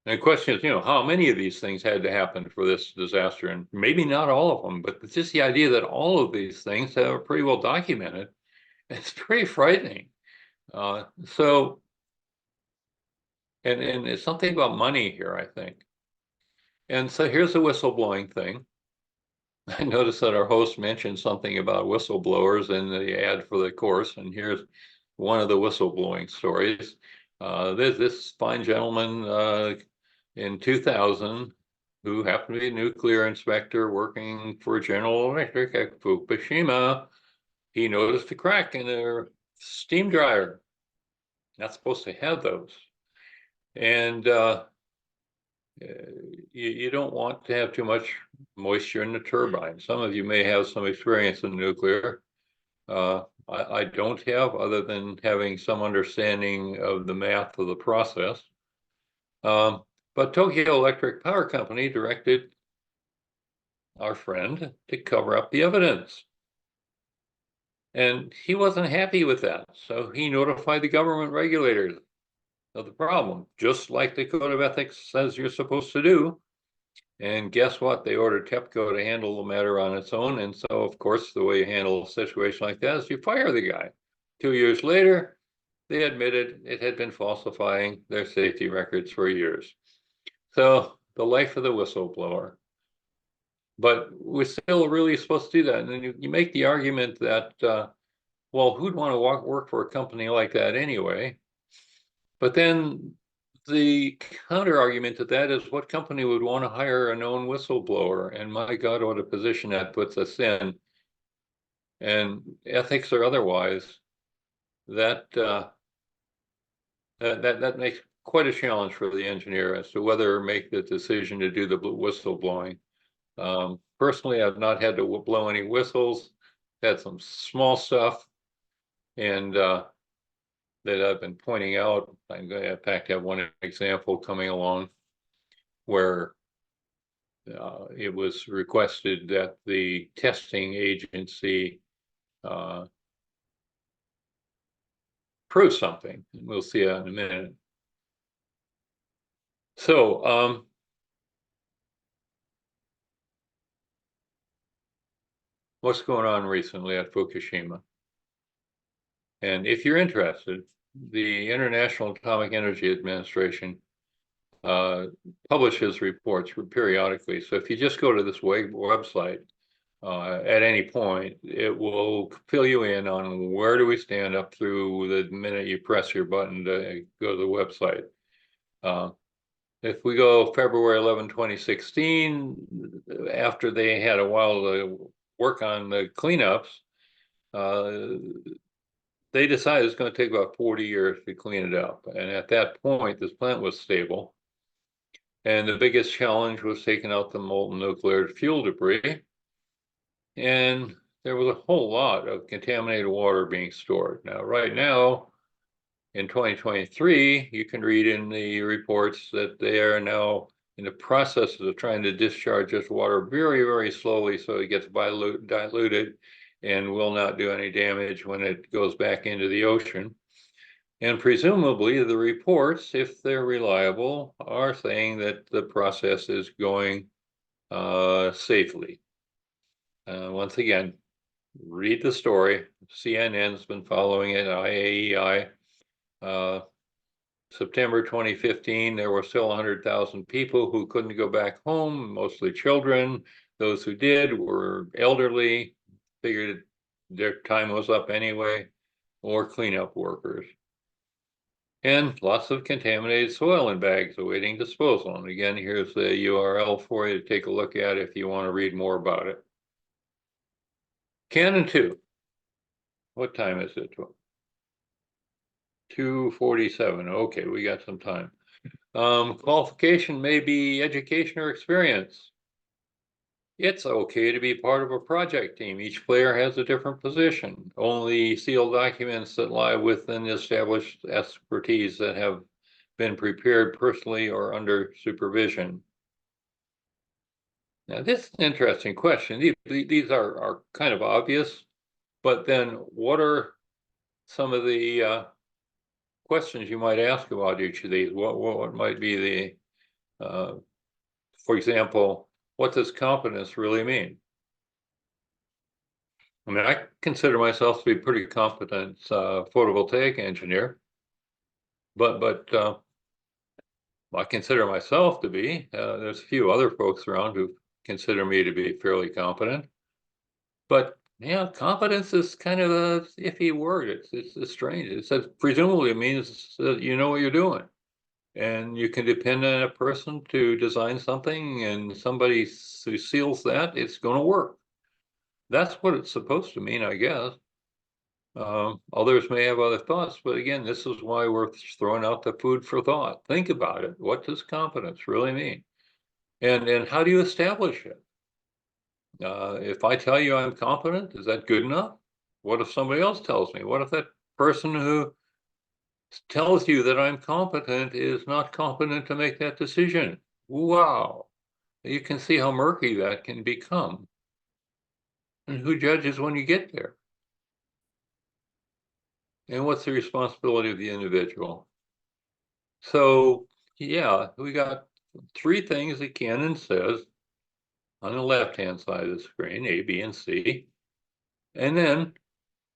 Speaker 1: the question is, you know, how many of these things had to happen for this disaster? And maybe not all of them, but just the idea that all of these things are pretty well documented, it's pretty frightening. So, and it's something about money here, I think. And so here's the whistleblowing thing. I noticed that our host mentioned something about whistleblowers in the ad for the course, and here's one of the whistleblowing stories. This fine gentleman in 2000, who happened to be a nuclear inspector working for General Electric at Fukushima, he noticed a crack in their steam dryer. Not supposed to have those. And you don't want to have too much moisture in the turbine. Some of you may have some experience in nuclear. I don't have, other than having some understanding of the math of the process. But Tokyo Electric Power Company directed our friend to cover up the evidence. And he wasn't happy with that. So he notified the government regulators of the problem, just like the Code of Ethics says you're supposed to do. And guess what? They ordered TEPCO to handle the matter on its own. And so, of course, the way you handle a situation like that is you fire the guy. 2 years later, they admitted it had been falsifying their safety records for years. So the life of the whistleblower. But we're still really supposed to do that. And then you make the argument that, well, who'd want to work for a company like that anyway? But then the counter argument to that is, what company would want to hire a known whistleblower? And my God, what a position that puts us in. And ethics or otherwise, that makes quite a challenge for the engineer as to whether make the decision to do the whistleblowing. Personally, I've not had to blow any whistles, had some small stuff, and that I've been pointing out. I'm going to, in fact, have one example coming along where it was requested that the testing agency prove something. We'll see that in a minute. So, what's going on recently at Fukushima? And if you're interested, the International Atomic Energy Administration publishes reports periodically. So if you just go to this website at any point, it will fill you in on where do we stand up through the minute you press your button to go to the website. If we go February 11, 2016, after they had a while to work on the cleanups, they decided it's going to take about 40 years to clean it up. And at that point, this plant was stable. And the biggest challenge was taking out the molten nuclear fuel debris. And there was a whole lot of contaminated water being stored. Now, right now, in 2023, you can read in the reports that they are now in the process of trying to discharge this water very, very slowly so it gets diluted and will not do any damage when it goes back into the ocean. And presumably the reports, if they're reliable, are saying that the process is going safely. Once again, read the story. CNN's been following it, IAEI. September 2015, there were still 100,000 people who couldn't go back home, mostly children. Those who did were elderly, figured their time was up anyway, or cleanup workers. And lots of contaminated soil in bags awaiting disposal. And again, here's the URL for you to take a look at if you want to read more about it. Cannon 2. What time is it? 2:47. Okay, we got some time. Qualification may be education or experience. It's okay to be part of a project team. Each player has a different position. Only sealed documents that lie within established expertise that have been prepared personally or under supervision. Now, this is an interesting question. These are kind of obvious, but then what are some of the questions you might ask about each of these? What might be the, for example, what does competence really mean? I mean, I consider myself to be a pretty competent photovoltaic engineer, but I consider myself to be. There's a few other folks around who consider me to be fairly competent, but yeah, competence is kind of a iffy word. It's strange. It says presumably it means that you know what you're doing, and you can depend on a person to design something, and somebody who seals that, it's going to work. That's what it's supposed to mean, I guess. Others may have other thoughts, but again, this is why we're throwing out the food for thought. Think about it. What does competence really mean? And how do you establish it? If I tell you I'm competent, is that good enough? What if somebody else tells me? What if that person who tells you that I'm competent is not competent to make that decision? Wow. You can see how murky that can become. And who judges when you get there? And what's the responsibility of the individual? So, yeah, we got three things that Cannon says on the left-hand side of the screen, A, B, and C. And then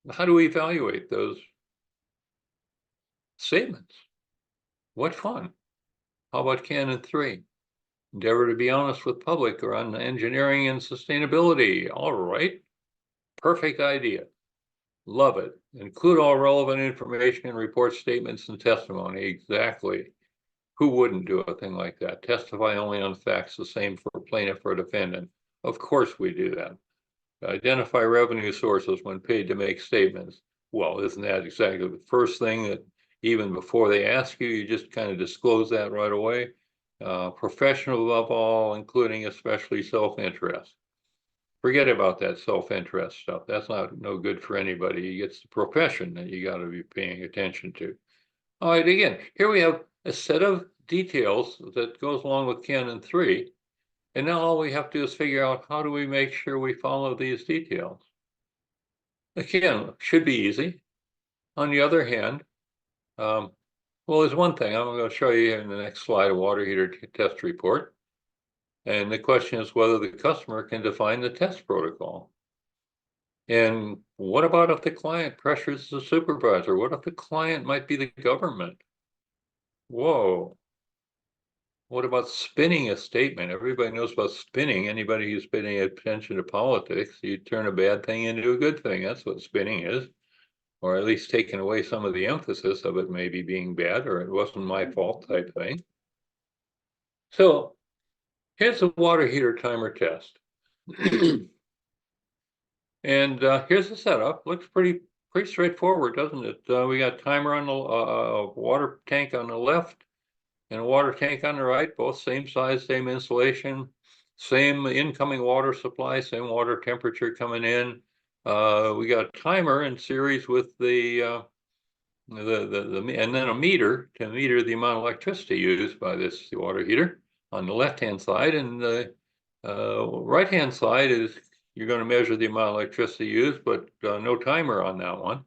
Speaker 1: how do we evaluate those statements? What fun? How about Cannon 3? Endeavor to be honest with public or on engineering and sustainability. All right. Perfect idea. Love it. Include all relevant information in report statements and testimony. Exactly. Who wouldn't do a thing like that? Testify only on facts, the same for plaintiff or defendant. Of course we do that. Identify revenue sources when paid to make statements. Well, isn't that exactly the first thing that even before they ask you, you just kind of disclose that right away? Professional above all, including especially self-interest. Forget about that self-interest stuff. That's no good for anybody. It's the profession that you got to be paying attention to. All right, again, here we have a set of details that goes along with Cannon 3. And now all we have to do is figure out how do we make sure we follow these details. Again, should be easy. On the other hand, well, there's one thing I'm going to show you in the next slide, a water heater test report. And the question is whether the customer can define the test protocol. And what about if the client pressures the supervisor? What if the client might be the government? Whoa. What about spinning a statement? Everybody knows about spinning. Anybody who's paying attention to politics, you turn a bad thing into a good thing. That's what spinning is. Or at least taking away some of the emphasis of it maybe being bad, or it wasn't my fault type thing. So here's the water heater timer test. And here's the setup. Looks pretty straightforward, doesn't it? We got timer on the water tank on the left and a water tank on the right, both same size, same insulation, same incoming water supply, same water temperature coming in. We got a timer in series with the and then a meter to meter the amount of electricity used by this water heater on the left-hand side, and the right-hand side is you're going to measure the amount of electricity used, but no timer on that one.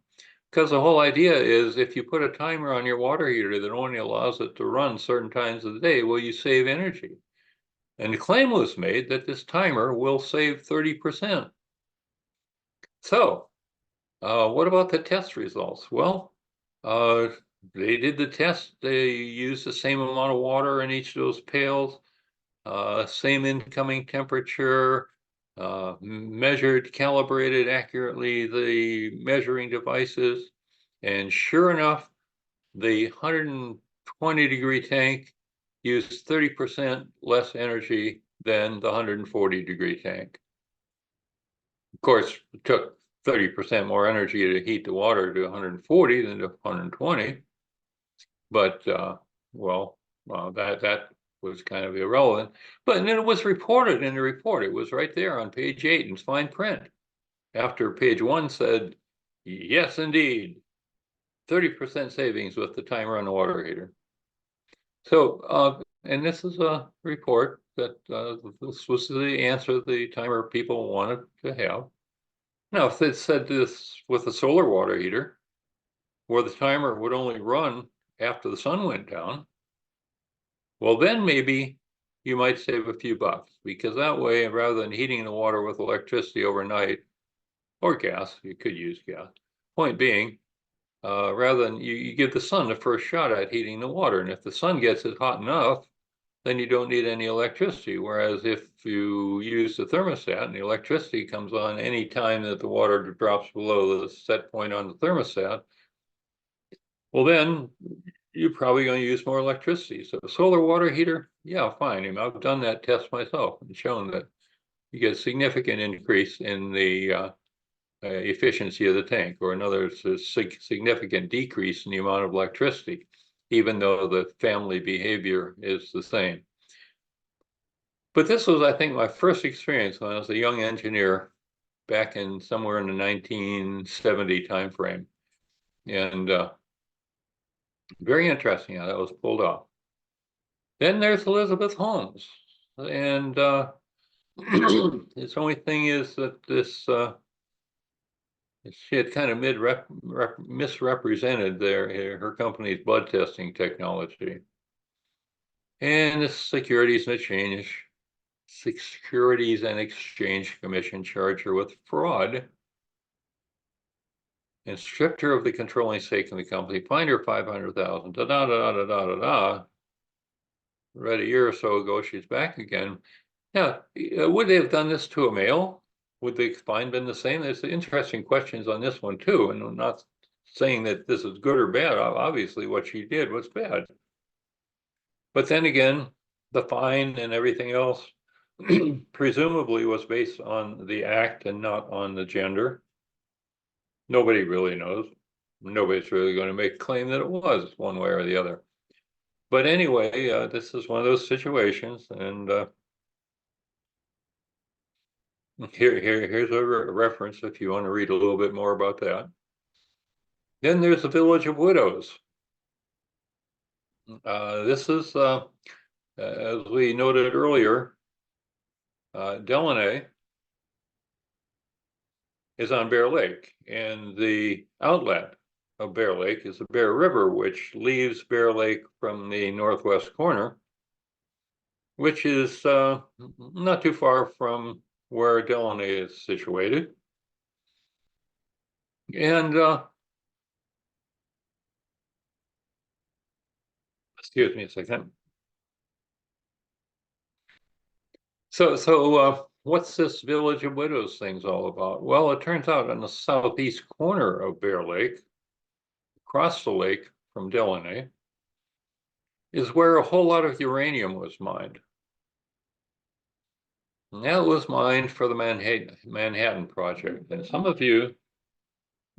Speaker 1: Because the whole idea is if you put a timer on your water heater that only allows it to run certain times of the day, well, you save energy. And the claim was made that this timer will save 30%. So what about the test results? Well, they did the test. They used the same amount of water in each of those pails, same incoming temperature, measured, calibrated accurately the measuring devices. And sure enough, the 120-degree tank used 30% less energy than the 140-degree tank. Of course, it took 30% more energy to heat the water to 140 than to 120. But, well, that was kind of irrelevant. But then it was reported in the report. It was right there on page 8 in fine print. After page 1 said, yes, indeed, 30% savings with the timer on the water heater. So, and this is a report that this was the answer the timer people wanted to have. Now, if they said this with a solar water heater, where the timer would only run after the sun went down, well, then maybe you might save a few bucks, because that way, rather than heating the water with electricity overnight, or gas, you could use gas. Point being, rather than you give the sun the first shot at heating the water, and if the sun gets it hot enough, then you don't need any electricity. Whereas if you use the thermostat and the electricity comes on any time that the water drops below the set point on the thermostat, well, then you're probably going to use more electricity. So solar water heater, yeah, fine. I mean, I've done that test myself and shown that you get a significant increase in the efficiency of the tank, or in other words, a significant decrease in the amount of electricity, even though the family behavior is the same. But this was, I think, my first experience when I was a young engineer back in somewhere in the 1970 timeframe. And very interesting how that was pulled off. Then there's Elizabeth Holmes. And its only thing is that this she had kind of misrepresented her company's blood testing technology. And the Securities and Exchange Commission charged her with fraud and stripped her of the controlling stake in the company, fined her $500,000. Da da da da da da da. Right, a year or so ago, she's back again. Now, would they have done this to a male? Would the fine been the same? There's interesting questions on this one too, and I'm not saying that this is good or bad. Obviously, what she did was bad. But then again, the fine and everything else presumably was based on the act and not on the gender. Nobody really knows. Nobody's really going to make a claim that it was one way or the other. But anyway, this is one of those situations, and here's a reference if you want to read a little bit more about that. Then there's the Village of Widows. This is, as we noted earlier, Delaunay is on Bear Lake, and the outlet of Bear Lake is the Bear River, which leaves Bear Lake from the northwest corner, which is not too far from where Delaunay is situated. And excuse me a second. So what's this Village of Widows thing's all about? Well, it turns out on the southeast corner of Bear Lake, across the lake from Delaney, is where a whole lot of uranium was mined. And that was mined for the Manhattan Project. And some of you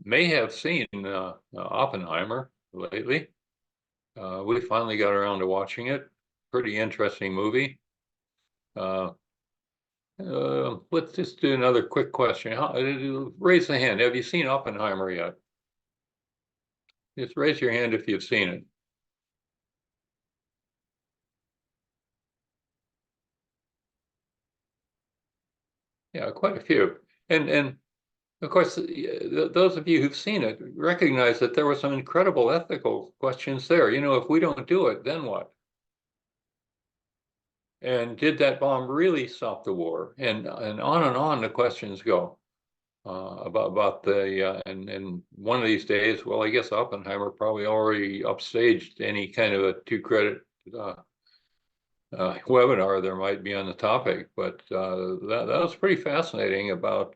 Speaker 1: may have seen Oppenheimer lately. We finally got around to watching it. Pretty interesting movie. Let's just do another quick question. Raise the hand. Have you seen Oppenheimer yet? Just raise your hand if you've seen it. Yeah, quite a few. And of course, those of you who've seen it recognize that there were some incredible ethical questions there. You know, if we don't do it, then what? And did that bomb really stop the war? And on the questions go about the and one of these days. Well, I guess Oppenheimer probably already upstaged any kind of a two-credit webinar there might be on the topic, but that was pretty fascinating about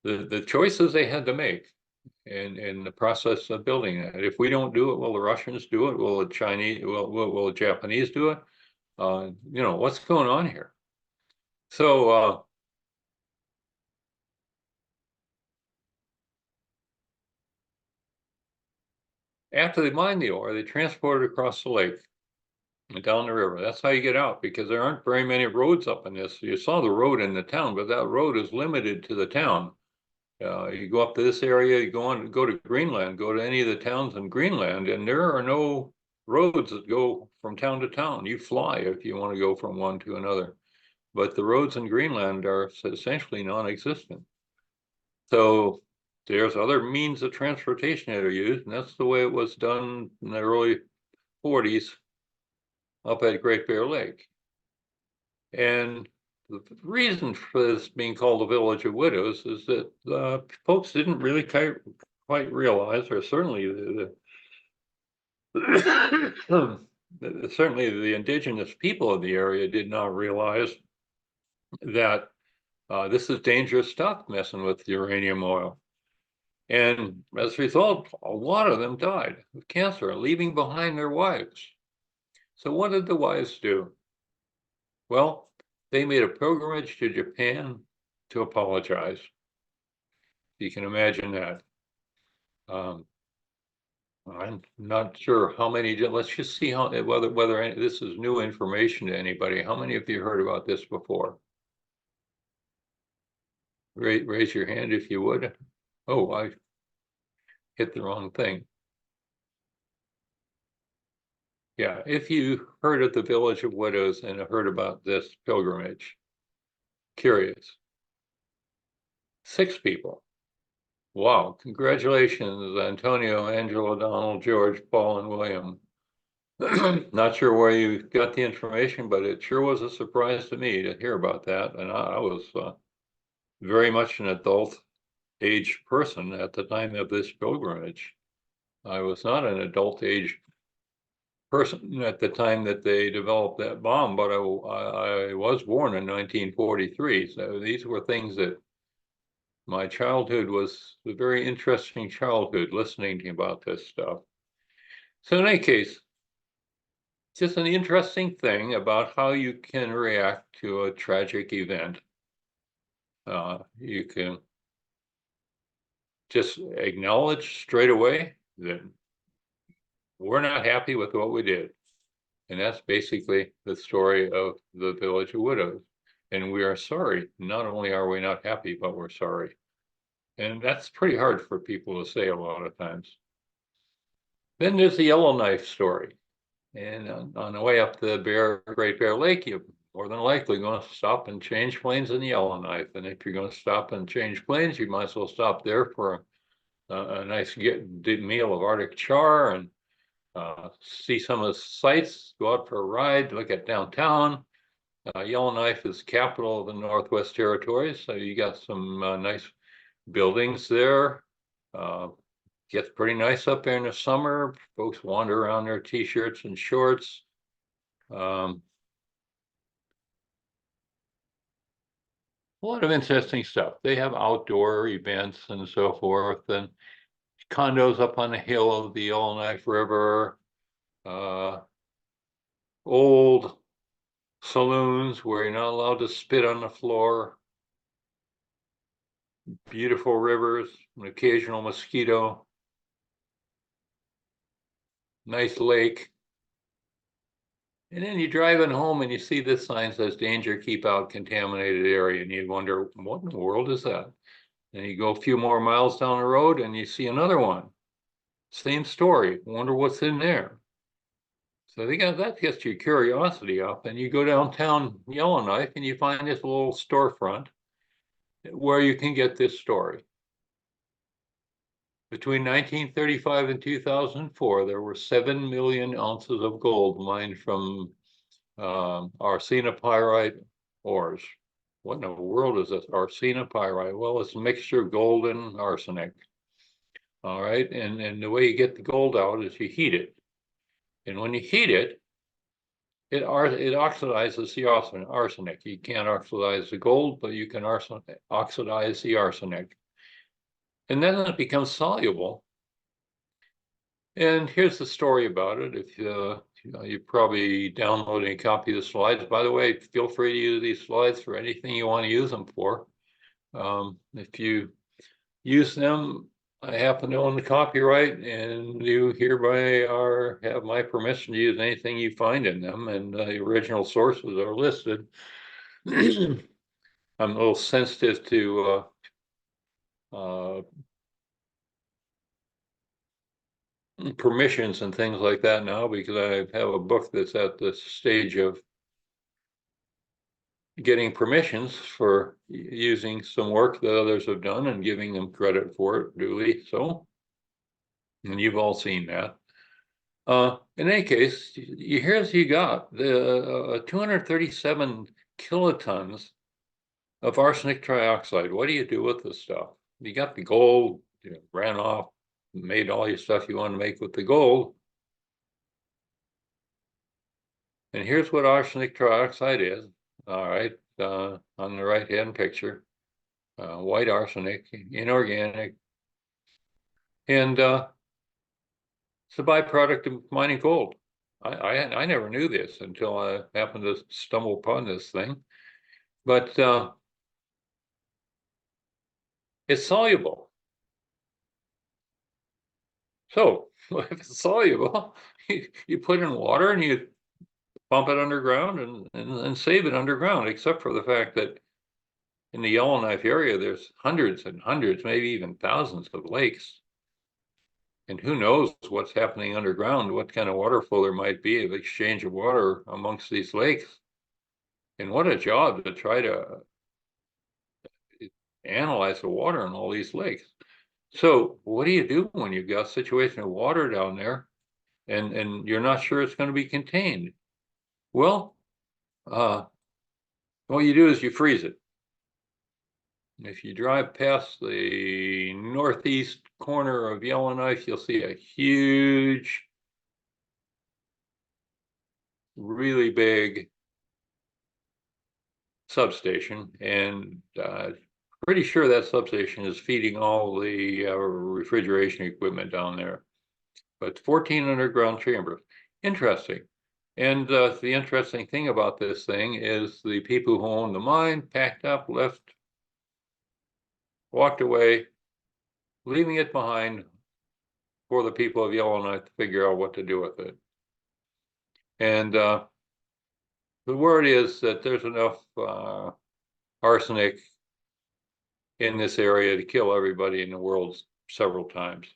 Speaker 1: the choices they had to make in the process of building it. If we don't do it, will the Russians do it? Will the Chinese? Will the Japanese do it? You know, what's going on here? So after they mine the ore, they transport it across the lake and down the river. That's how you get out, because there aren't very many roads up in this. You saw the road in the town, but that road is limited to the town. You go up to this area, you go to Greenland, go to any of the towns in Greenland, and there are no roads that go from town to town. You fly if you want to go from one to another. But the roads in Greenland are essentially non-existent. So there's other means of transportation that are used, and that's the way it was done in the early 40s up at Great Bear Lake. And the reason for this being called the Village of Widows is that folks didn't really quite realize, or certainly certainly the indigenous people of the area did not realize that this is dangerous stuff, messing with uranium oil. And as a result, a lot of them died of cancer, leaving behind their wives. So what did the wives do? Well, they made a pilgrimage to Japan to apologize. You can imagine that. I'm not sure how many did. Let's just see how whether this is new information to anybody. How many of you heard about this before? Raise your hand if you would. Oh, I hit the wrong thing. Yeah, if you heard of the Village of Widows and heard about this pilgrimage, curious. 6 people. Wow, congratulations, Antonio, Angela, Donald, George, Paul, and William. Not sure where you got the information, but it sure was a surprise to me to hear about that. And I was very much an adult age person at the time of this pilgrimage. I was not an adult age person at the time that they developed that bomb, but I was born in 1943. So these were things that my childhood was a very interesting childhood, listening about this stuff. So in any case, just an interesting thing about how you can react to a tragic event. You can just acknowledge straight away that we're not happy with what we did. And that's basically the story of the Village of Widows. And we are sorry. Not only are we not happy, but we're sorry. And that's pretty hard for people to say a lot of times. Then there's the Yellowknife story. And on the way up the Great Bear Lake, you're more than likely going to stop and change planes in the Yellowknife. And if you're going to stop and change planes, you might as well stop there for a nice meal of Arctic char and see some of the sights, go out for a ride, look at downtown. Yellowknife is capital of the Northwest Territories, so you got some nice buildings there. Gets pretty nice up there in the summer. Folks wander around their t-shirts and shorts. A lot of interesting stuff. They have outdoor events and so forth, and condos up on the hill of the Yellowknife River, old saloons where you're not allowed to spit on the floor, beautiful rivers, an occasional mosquito, nice lake. And then you're driving home and you see this sign says danger, keep out contaminated area. And you wonder, what in the world is that? And you go a few more miles down the road and you see another one. Same story. Wonder what's in there. So that gets your curiosity up. And you go downtown Yellowknife and you find this little storefront where you can get this story. Between 1935 and 2004, there were 7 million ounces of gold mined from arsenopyrite ores. What in the world is this arsenopyrite? Well, it's a mixture of gold and arsenic. All right, and the way you get the gold out is you heat it. And when you heat it, it oxidizes the arsenic. You can't oxidize the gold, but you can oxidize the arsenic. And then it becomes soluble. And here's the story about it. If you're probably downloading a copy of the slides. By the way, feel free to use these slides for anything you want to use them for. If you use them, I happen to own the copyright, and you hereby have my permission to use anything you find in them, and the original sources are listed. I'm a little sensitive to permissions and things like that now, because I have a book that's at the stage of getting permissions for using some work that others have done and giving them credit for it duly. So, and you've all seen that. In any case, here's you got the 237 kilotons of arsenic trioxide. What do you do with this stuff? You got the gold, you ran off, made all your stuff you want to make with the gold. And here's what arsenic trioxide is. All right, on the right-hand picture, white arsenic, inorganic, and it's a byproduct of mining gold. I never knew this until I happened to stumble upon this thing, but it's soluble. So if it's soluble, you put in water and you pump it underground and save it underground, except for the fact that in the Yellowknife area, there's hundreds and hundreds, maybe even thousands of lakes. And who knows what's happening underground, what kind of water flow there might be of exchange of water amongst these lakes. And what a job to try to analyze the water in all these lakes. So what do you do when you've got a situation of water down there and you're not sure it's going to be contained? Well, what you do is you freeze it. If you drive past the northeast corner of Yellowknife, you'll see a huge, really big substation, and pretty sure that substation is feeding all the refrigeration equipment down there. But 14 underground chambers. Interesting. And the interesting thing about this thing is the people who own the mine packed up, left, walked away, leaving it behind for the people of Yellowknife to figure out what to do with it. And the word is that there's enough arsenic in this area to kill everybody in the world several times.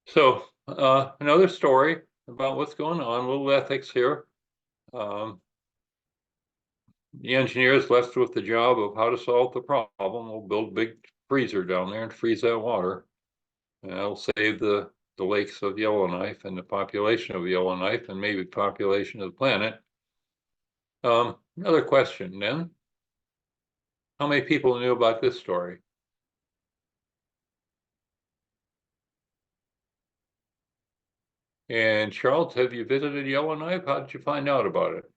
Speaker 1: So another story about what's going on, a little ethics here. The engineers left with the job of how to solve the problem. We'll build a big freezer down there and freeze that water. And that'll save the lakes of Yellowknife and the population of Yellowknife and maybe population of the planet. Another question then. How many people knew about this story? And Charles, have you visited Yellowknife? How did you find out about it?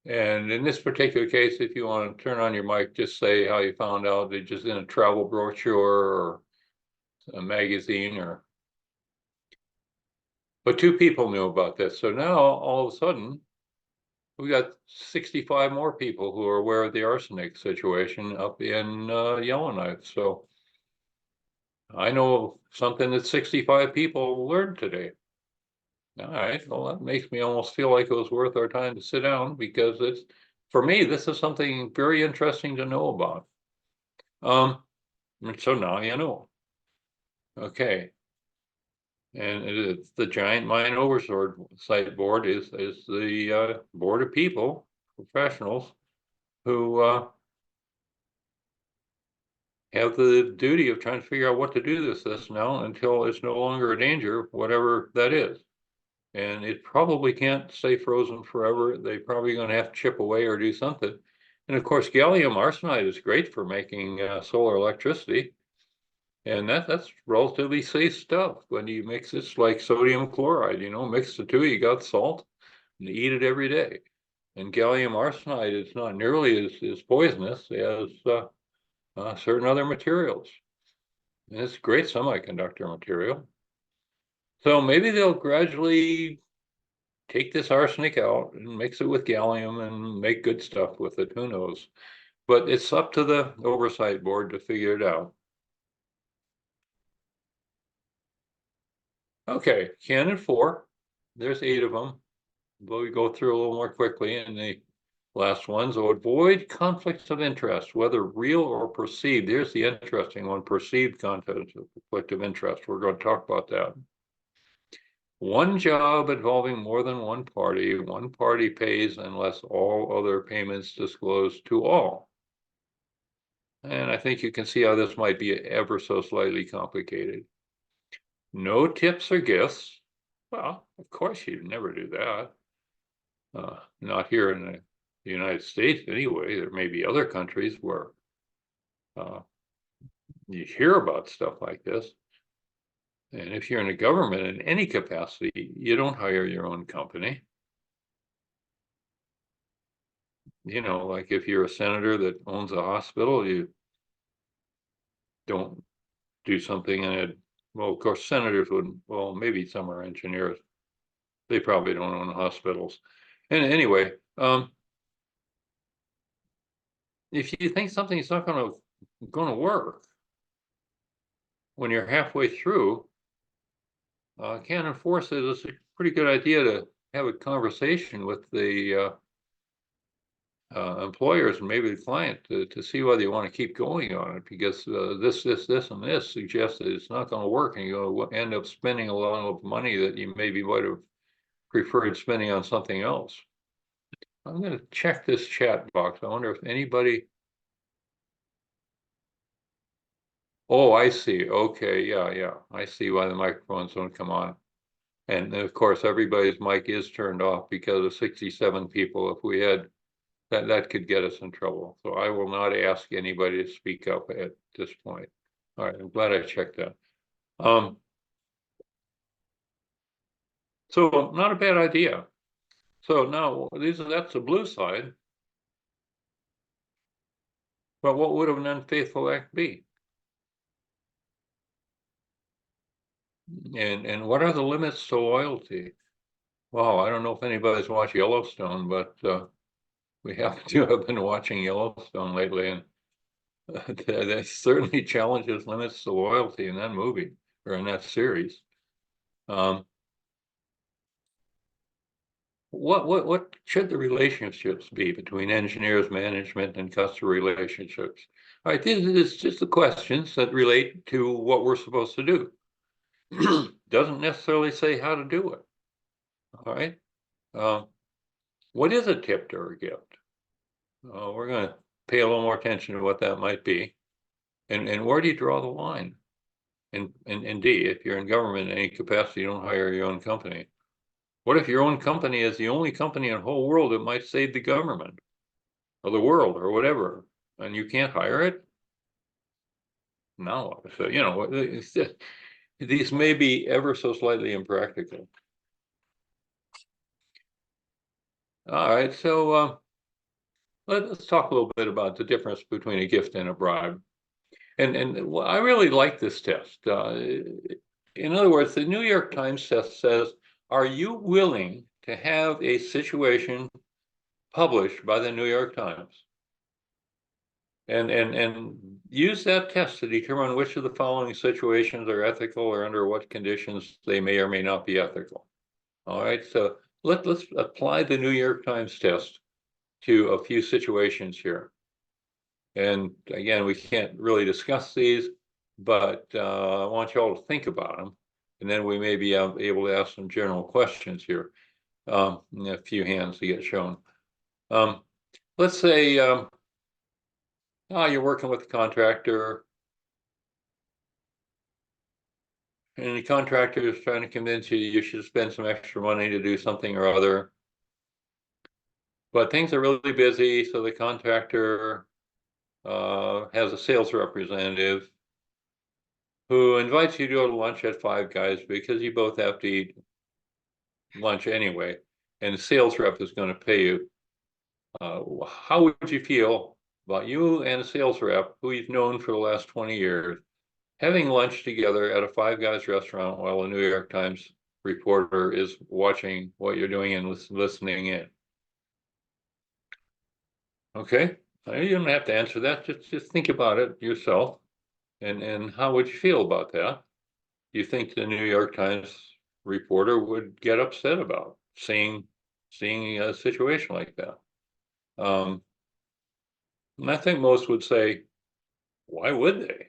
Speaker 1: And in this particular case, if you want to turn on your mic, just say how you found out. They just in a travel brochure or a magazine or. But two people knew about this. So now all of a sudden, we got 65 more people who are aware of the arsenic situation up in Yellowknife. So I know something that 65 people learned today. All right, well, that makes me almost feel like it was worth our time to sit down because it's, for me, this is something very interesting to know about. And so now you know. Okay. And it's the Giant Mine Oversight Board is the board of people, professionals, who have the duty of trying to figure out what to do this now until it's no longer a danger, whatever that is. And it probably can't stay frozen forever. They're probably going to have to chip away or do something. And of course, gallium arsenide is great for making solar electricity. And that's relatively safe stuff. When you mix it's like sodium chloride, mix the two, you got salt, and you eat it every day. And gallium arsenide is not nearly as poisonous as certain other materials. And it's great semiconductor material. So maybe they'll gradually take this arsenic out and mix it with gallium and make good stuff with it. Who knows? But it's up to the oversight board to figure it out. Okay, Canon 4. There's 8 of them. But we go through a little more quickly in the last ones. So avoid conflicts of interest, whether real or perceived. There's the interesting one, perceived conflict of interest. We're going to talk about that. One job involving more than one party pays unless all other payments disclosed to all. And I think you can see how this might be ever so slightly complicated. No tips or gifts. Well, of course you'd never do that. Not here in the United States anyway. There may be other countries where you hear about stuff like this. And if you're in a government in any capacity, you don't hire your own company. Like if you're a senator that owns a hospital, you don't do something in it. Well, of course, senators wouldn't. Well, maybe some are engineers. They probably don't own hospitals. And anyway, if you think something's not going to work when you're halfway through, can't enforce it. It's a pretty good idea to have a conversation with the employers and maybe the client to see whether you want to keep going on it, because this, and this suggests that it's not going to work, and you're going to end up spending a lot of money that you maybe might have preferred spending on something else. I'm going to check this chat box. I wonder if anybody. Oh, I see. Okay, yeah. I see why the microphones don't come on. And of course, everybody's mic is turned off because of 67 people. If we had that could get us in trouble. So I will not ask anybody to speak up at this point. All right, I'm glad I checked that. So not a bad idea. So now that's the blue side. But what would an unfaithful act be? And what are the limits to loyalty? Well, I don't know if anybody's watched Yellowstone, but we have to have been watching Yellowstone lately, and that certainly challenges limits to loyalty in that movie or in that series. What should the relationships be between engineers, management, and customer relationships? All right, these are just the questions that relate to what we're supposed to do. Doesn't necessarily say how to do it. All right. What is a tip or a gift? We're going to pay a little more attention to what that might be. And where do you draw the line? And D, if you're in government in any capacity, you don't hire your own company. What if your own company is the only company in the whole world that might save the government or the world or whatever, and you can't hire it? No. So, these may be ever so slightly impractical. All right, so let's talk a little bit about the difference between a gift and a bribe. And I really like this test. In other words, the New York Times test says, are you willing to have a situation published by the New York Times? And use that test to determine which of the following situations are ethical or under what conditions they may or may not be ethical. All right, so let's apply the New York Times test to a few situations here. And again, we can't really discuss these, but I want you all to think about them. And then we may be able to ask some general questions here. A few hands to get shown. Let's say you're working with a contractor, and the contractor is trying to convince you you should spend some extra money to do something or other. But things are really busy, so the contractor has a sales representative who invites you to go to lunch at Five Guys because you both have to eat lunch anyway, and the sales rep is going to pay you. How would you feel about you and a sales rep who you've known for the last 20 years having lunch together at a Five Guys restaurant while a New York Times reporter is watching what you're doing and listening in? Okay, you don't have to answer that. Just think about it yourself. And how would you feel about that? You think the New York Times reporter would get upset about seeing a situation like that? And I think most would say, why would they?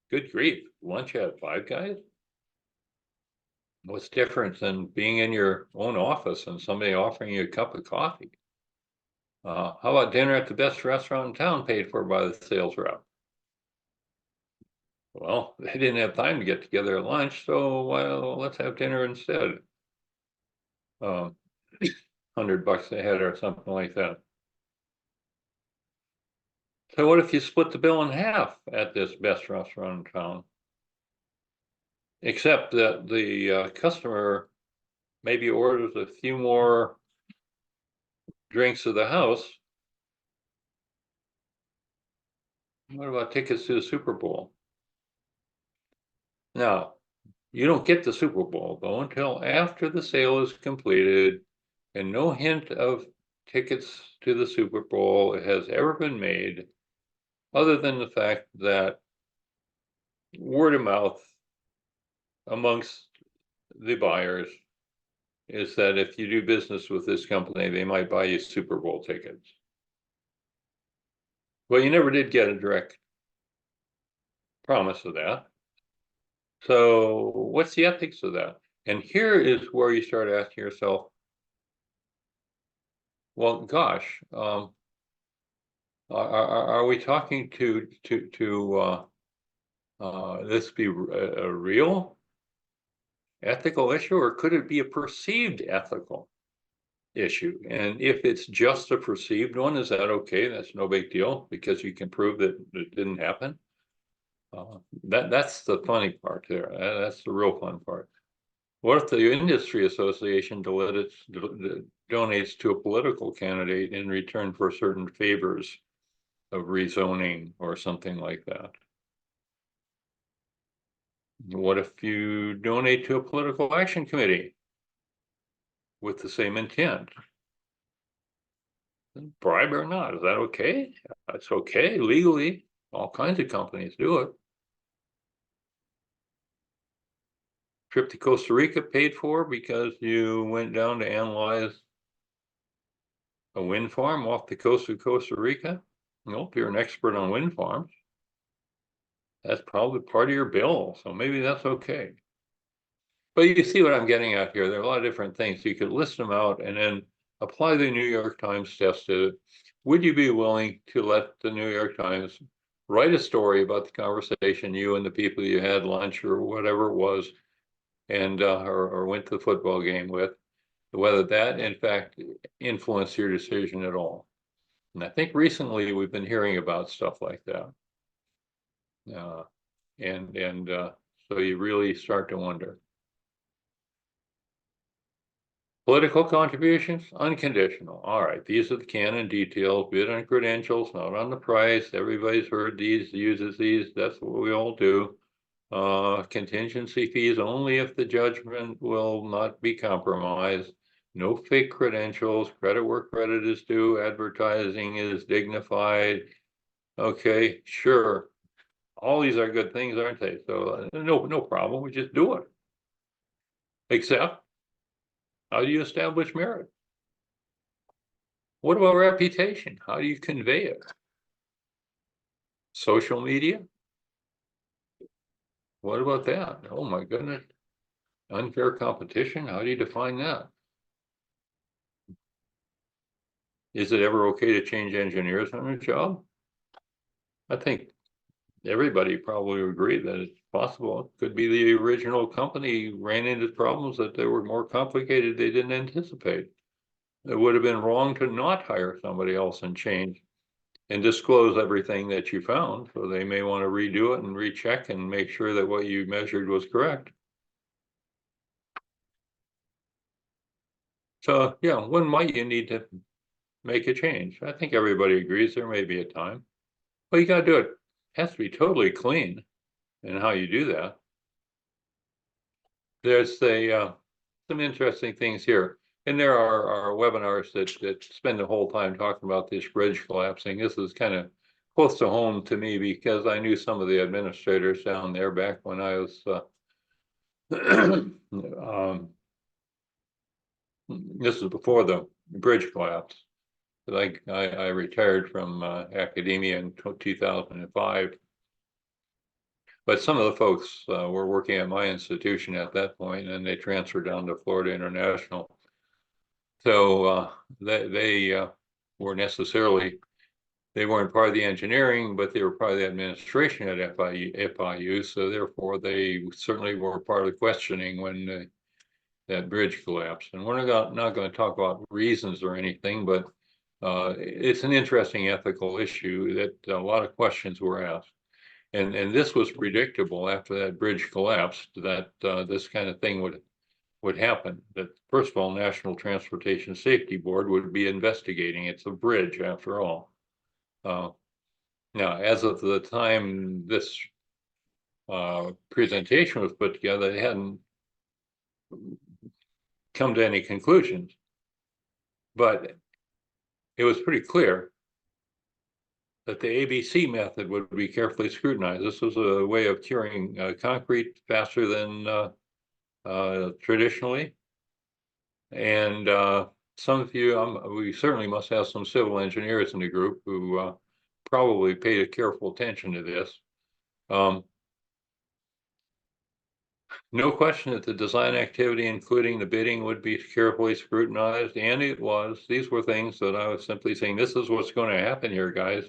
Speaker 1: Good grief, lunch at Five Guys? What's different than being in your own office and somebody offering you a cup of coffee? How about dinner at the best restaurant in town paid for by the sales rep? Well, they didn't have time to get together at lunch, so well, let's have dinner instead. $100 a head or something like that. So what if you split the bill in half at this best restaurant in town? Except that the customer maybe orders a few more drinks of the house. What about tickets to the Super Bowl? Now, you don't get the Super Bowl though until after the sale is completed, and no hint of tickets to the Super Bowl has ever been made, other than the fact that word of mouth amongst the buyers is that if you do business with this company, they might buy you Super Bowl tickets. Well, you never did get a direct promise of that. So what's the ethics of that? And here is where you start asking yourself, well, gosh, are we talking to this be a real ethical issue, or could it be a perceived ethical issue? And if it's just a perceived one, is that okay? That's no big deal because you can prove that it didn't happen. That's the funny part there. That's the real fun part. What if the industry association donates to a political candidate in return for certain favors of rezoning or something like that? What if you donate to a political action committee with the same intent? Bribe or not, is that okay? It's okay legally. All kinds of companies do it. Trip to Costa Rica paid for because you went down to analyze a wind farm off the coast of Costa Rica. Nope, you're an expert on wind farms. That's probably part of your bill, so maybe that's okay. But you see what I'm getting at here. There are a lot of different things. You could list them out and then apply the New York Times test to it. Would you be willing to let the New York Times write a story about the conversation you and the people you had lunch or whatever it was, and or went to the football game with, whether that in fact influenced your decision at all? And I think recently we've been hearing about stuff like that. And So you really start to wonder. Political contributions, unconditional. All right, these are the canon details, bid on credentials, not on the price. Everybody's heard these, uses these, that's what we all do. Contingency fees only if the judgment will not be compromised. No fake credentials, credit where credit is due, advertising is dignified. Okay, sure. All these are good things, aren't they? So no problem, we just do it. Except, how do you establish merit? What about reputation? How do you convey it? Social media? What about that? Oh my goodness. Unfair competition? How do you define that? Is it ever okay to change engineers on a job? I think everybody probably would agree that it's possible. It could be the original company ran into problems that they were more complicated they didn't anticipate. It would have been wrong to not hire somebody else and change and disclose everything that you found. So they may want to redo it and recheck and make sure that what you measured was correct. So yeah, when might you need to make a change? I think everybody agrees there may be a time. Well, you got to do it. It has to be totally clean in how you do that. There's some interesting things here. And there are webinars that spend the whole time talking about this bridge collapsing. This is kind of close to home to me because I knew some of the administrators down there back when I was this is before the bridge collapse. Like I retired from academia in 2005. But some of the folks were working at my institution at that point, and they transferred down to Florida International. So they were necessarily, they weren't part of the engineering, but they were part of the administration at FIU. So therefore, they certainly were part of the questioning when that bridge collapsed. And we're not going to talk about reasons or anything, but it's an interesting ethical issue that a lot of questions were asked. And this was predictable after that bridge collapsed, that this kind of thing would happen. That first of all, National Transportation Safety Board would be investigating. It's a bridge after all. Now, as of the time this presentation was put together, they hadn't come to any conclusions. But it was pretty clear that the ABC method would be carefully scrutinized. This was a way of curing concrete faster than traditionally. And some of you, we certainly must have some civil engineers in the group who probably paid careful attention to this. No question that the design activity, including the bidding, would be carefully scrutinized, and it was. These were things that I was simply saying, this is what's going to happen here, guys.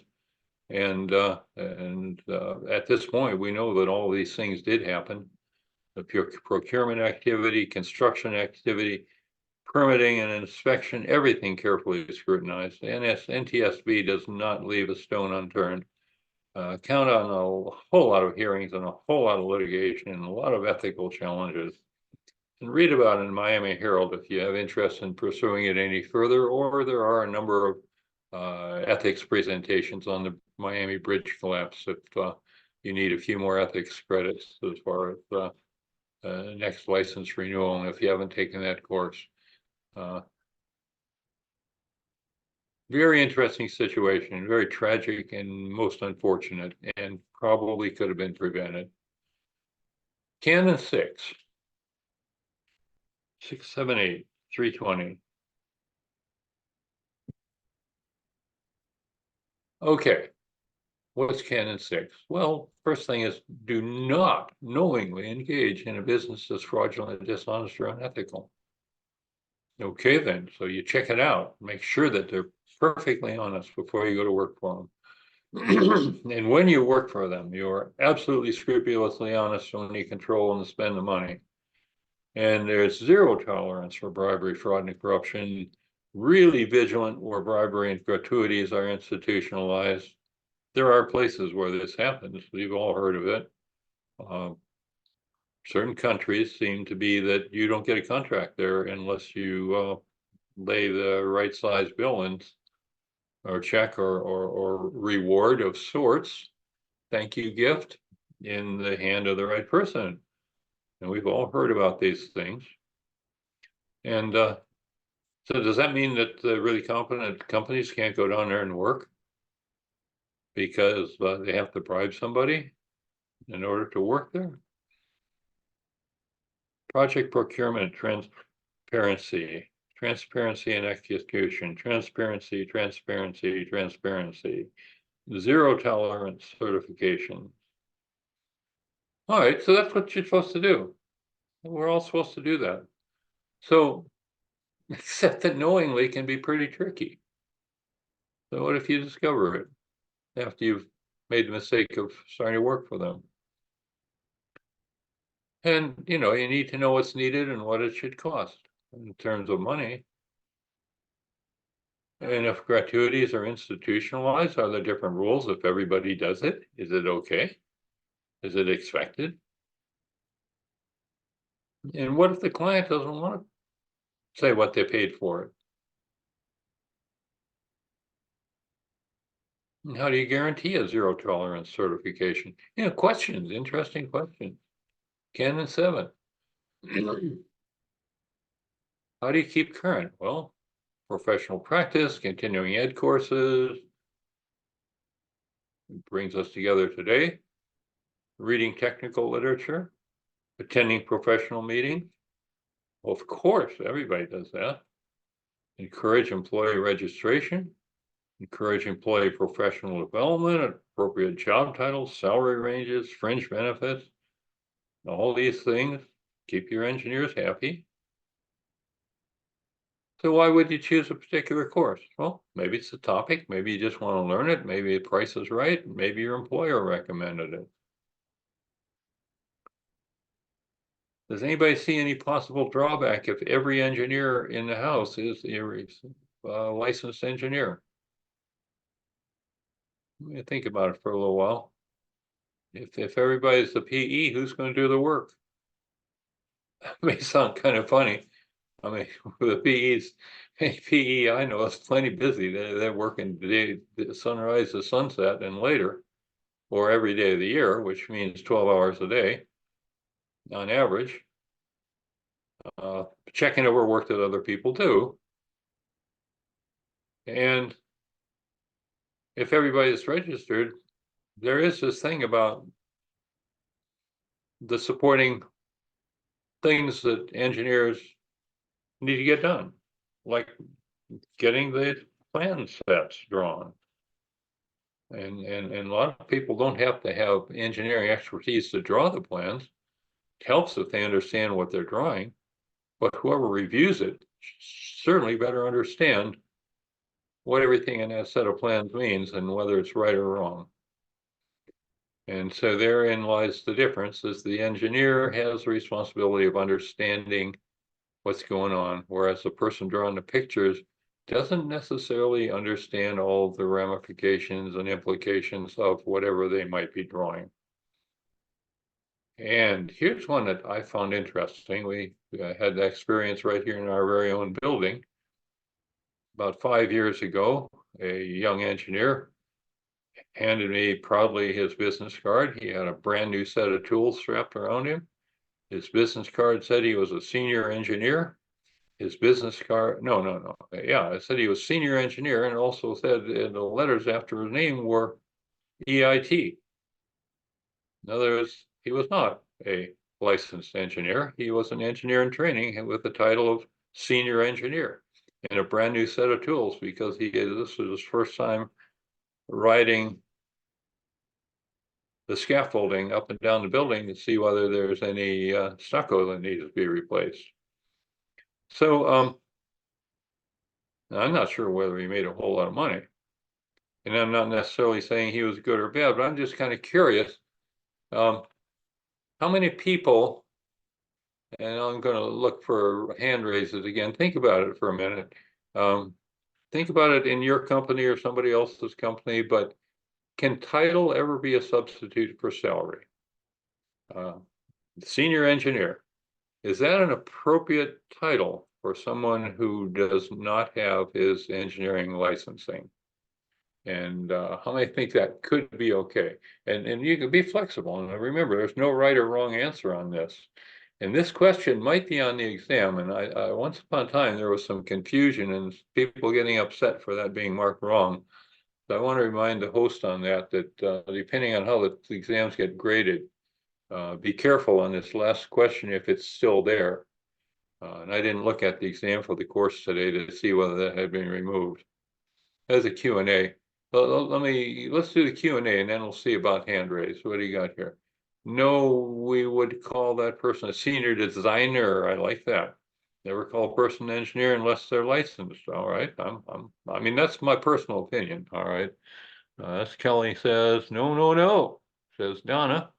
Speaker 1: And at this point, we know that all these things did happen. The procurement activity, construction activity, permitting and inspection, everything carefully scrutinized. NTSB does not leave a stone unturned. Count on a whole lot of hearings and a whole lot of litigation and a lot of ethical challenges. And read about it in Miami Herald if you have interest in pursuing it any further, or there are a number of ethics presentations on the Miami Bridge collapse if you need a few more ethics credits as far as next license renewal, and if you haven't taken that course. Very interesting situation, very tragic and most unfortunate, and probably could have been prevented. Canon 678, 320. Okay, what's Canon 6? Well, first thing is, do not knowingly engage in a business that's fraudulent, dishonest, or unethical. Okay, then, so you check it out, make sure that they're perfectly honest before you go to work for them. And when you work for them, you're absolutely scrupulously honest when you control and spend the money. And there's zero tolerance for bribery, fraud, and corruption. Really vigilant where bribery and gratuities are institutionalized. There are places where this happens. We've all heard of it. certain countries seem to be that you don't get a contract there unless you lay the right size bill in, or check, or reward of sorts, thank you gift in the hand of the right person. And we've all heard about these things. And so does that mean that the really competent companies can't go down there and work because they have to bribe somebody in order to work there? Project procurement, transparency and execution, transparency, zero tolerance certification. All right, so that's what you're supposed to do. We're all supposed to do that. So, except that knowingly can be pretty tricky. So what if you discover it after you've made the mistake of starting to work for them? And, you need to know what's needed and what it should cost in terms of money. And if gratuities are institutionalized, are there different rules if everybody does it? Is it okay? Is it expected? And what if the client doesn't want to say what they paid for it? And how do you guarantee a zero tolerance certification? Questions, interesting questions. Ken and Seven. How do you keep current? Well, professional practice, continuing ed courses. It brings us together today. Reading technical literature, attending professional meetings. Well, of course, everybody does that. Encourage employee registration, encourage employee professional development, appropriate job titles, salary ranges, fringe benefits. All these things keep your engineers happy. So why would you choose a particular course? Well, maybe it's the topic, maybe you just want to learn it, maybe the price is right, maybe your employer recommended it. Does anybody see any possible drawback if every engineer in the house is a licensed engineer? Let me think about it for a little while. If everybody's the PE, who's going to do the work? It may sound kind of funny. I mean, the PEs, PE I know is plenty busy. They're working the sunrise to sunset and later, or every day of the year, which means 12 hours a day on average. Checking over work that other people do. And if everybody's registered, there is this thing about the supporting things that engineers need to get done, like getting the plan sets drawn. And a lot of people don't have to have engineering expertise to draw the plans. It helps if they understand what they're drawing, but whoever reviews it certainly better understand what everything in that set of plans means and whether it's right or wrong. And so therein lies the difference, is the engineer has the responsibility of understanding what's going on, whereas the person drawing the pictures doesn't necessarily understand all the ramifications and implications of whatever they might be drawing. And here's one that I found interesting. We had the experience right here in our very own building. About 5 years ago, a young engineer handed me proudly his business card. He had a brand new set of tools strapped around him. His business card said he was a senior engineer. His business card, no. Yeah, it said he was senior engineer, and also said the letters after his name were EIT. In other words, he was not a licensed engineer. He was an engineer in training with the title of senior engineer and a brand new set of tools, because this was his first time riding the scaffolding up and down the building to see whether there's any stucco that needs to be replaced. So I'm not sure whether he made a whole lot of money. And I'm not necessarily saying he was good or bad, but I'm just kind of curious. How many people, and I'm going to look for hand raises again, think about it for a minute. Think about it in your company or somebody else's company, but can title ever be a substitute for salary? Senior engineer. Is that an appropriate title for someone who does not have his engineering licensing? And how many think that could be okay? And you can be flexible. And remember, there's no right or wrong answer on this. And this question might be on the exam. And I once upon a time, there was some confusion and people getting upset for that being marked wrong. So I want to remind the host on that, depending on how the exams get graded, be careful on this last question if it's still there. And I didn't look at the exam for the course today to see whether that had been removed. There's a Q&A. Let's do the Q&A and then we'll see about hand raise. What do you got here? No, we would call that person a senior designer. I like that. Never call a person an engineer unless they're licensed. All right. I mean, that's my personal opinion. All right. That's Kelly says, no, no, no, says Donna.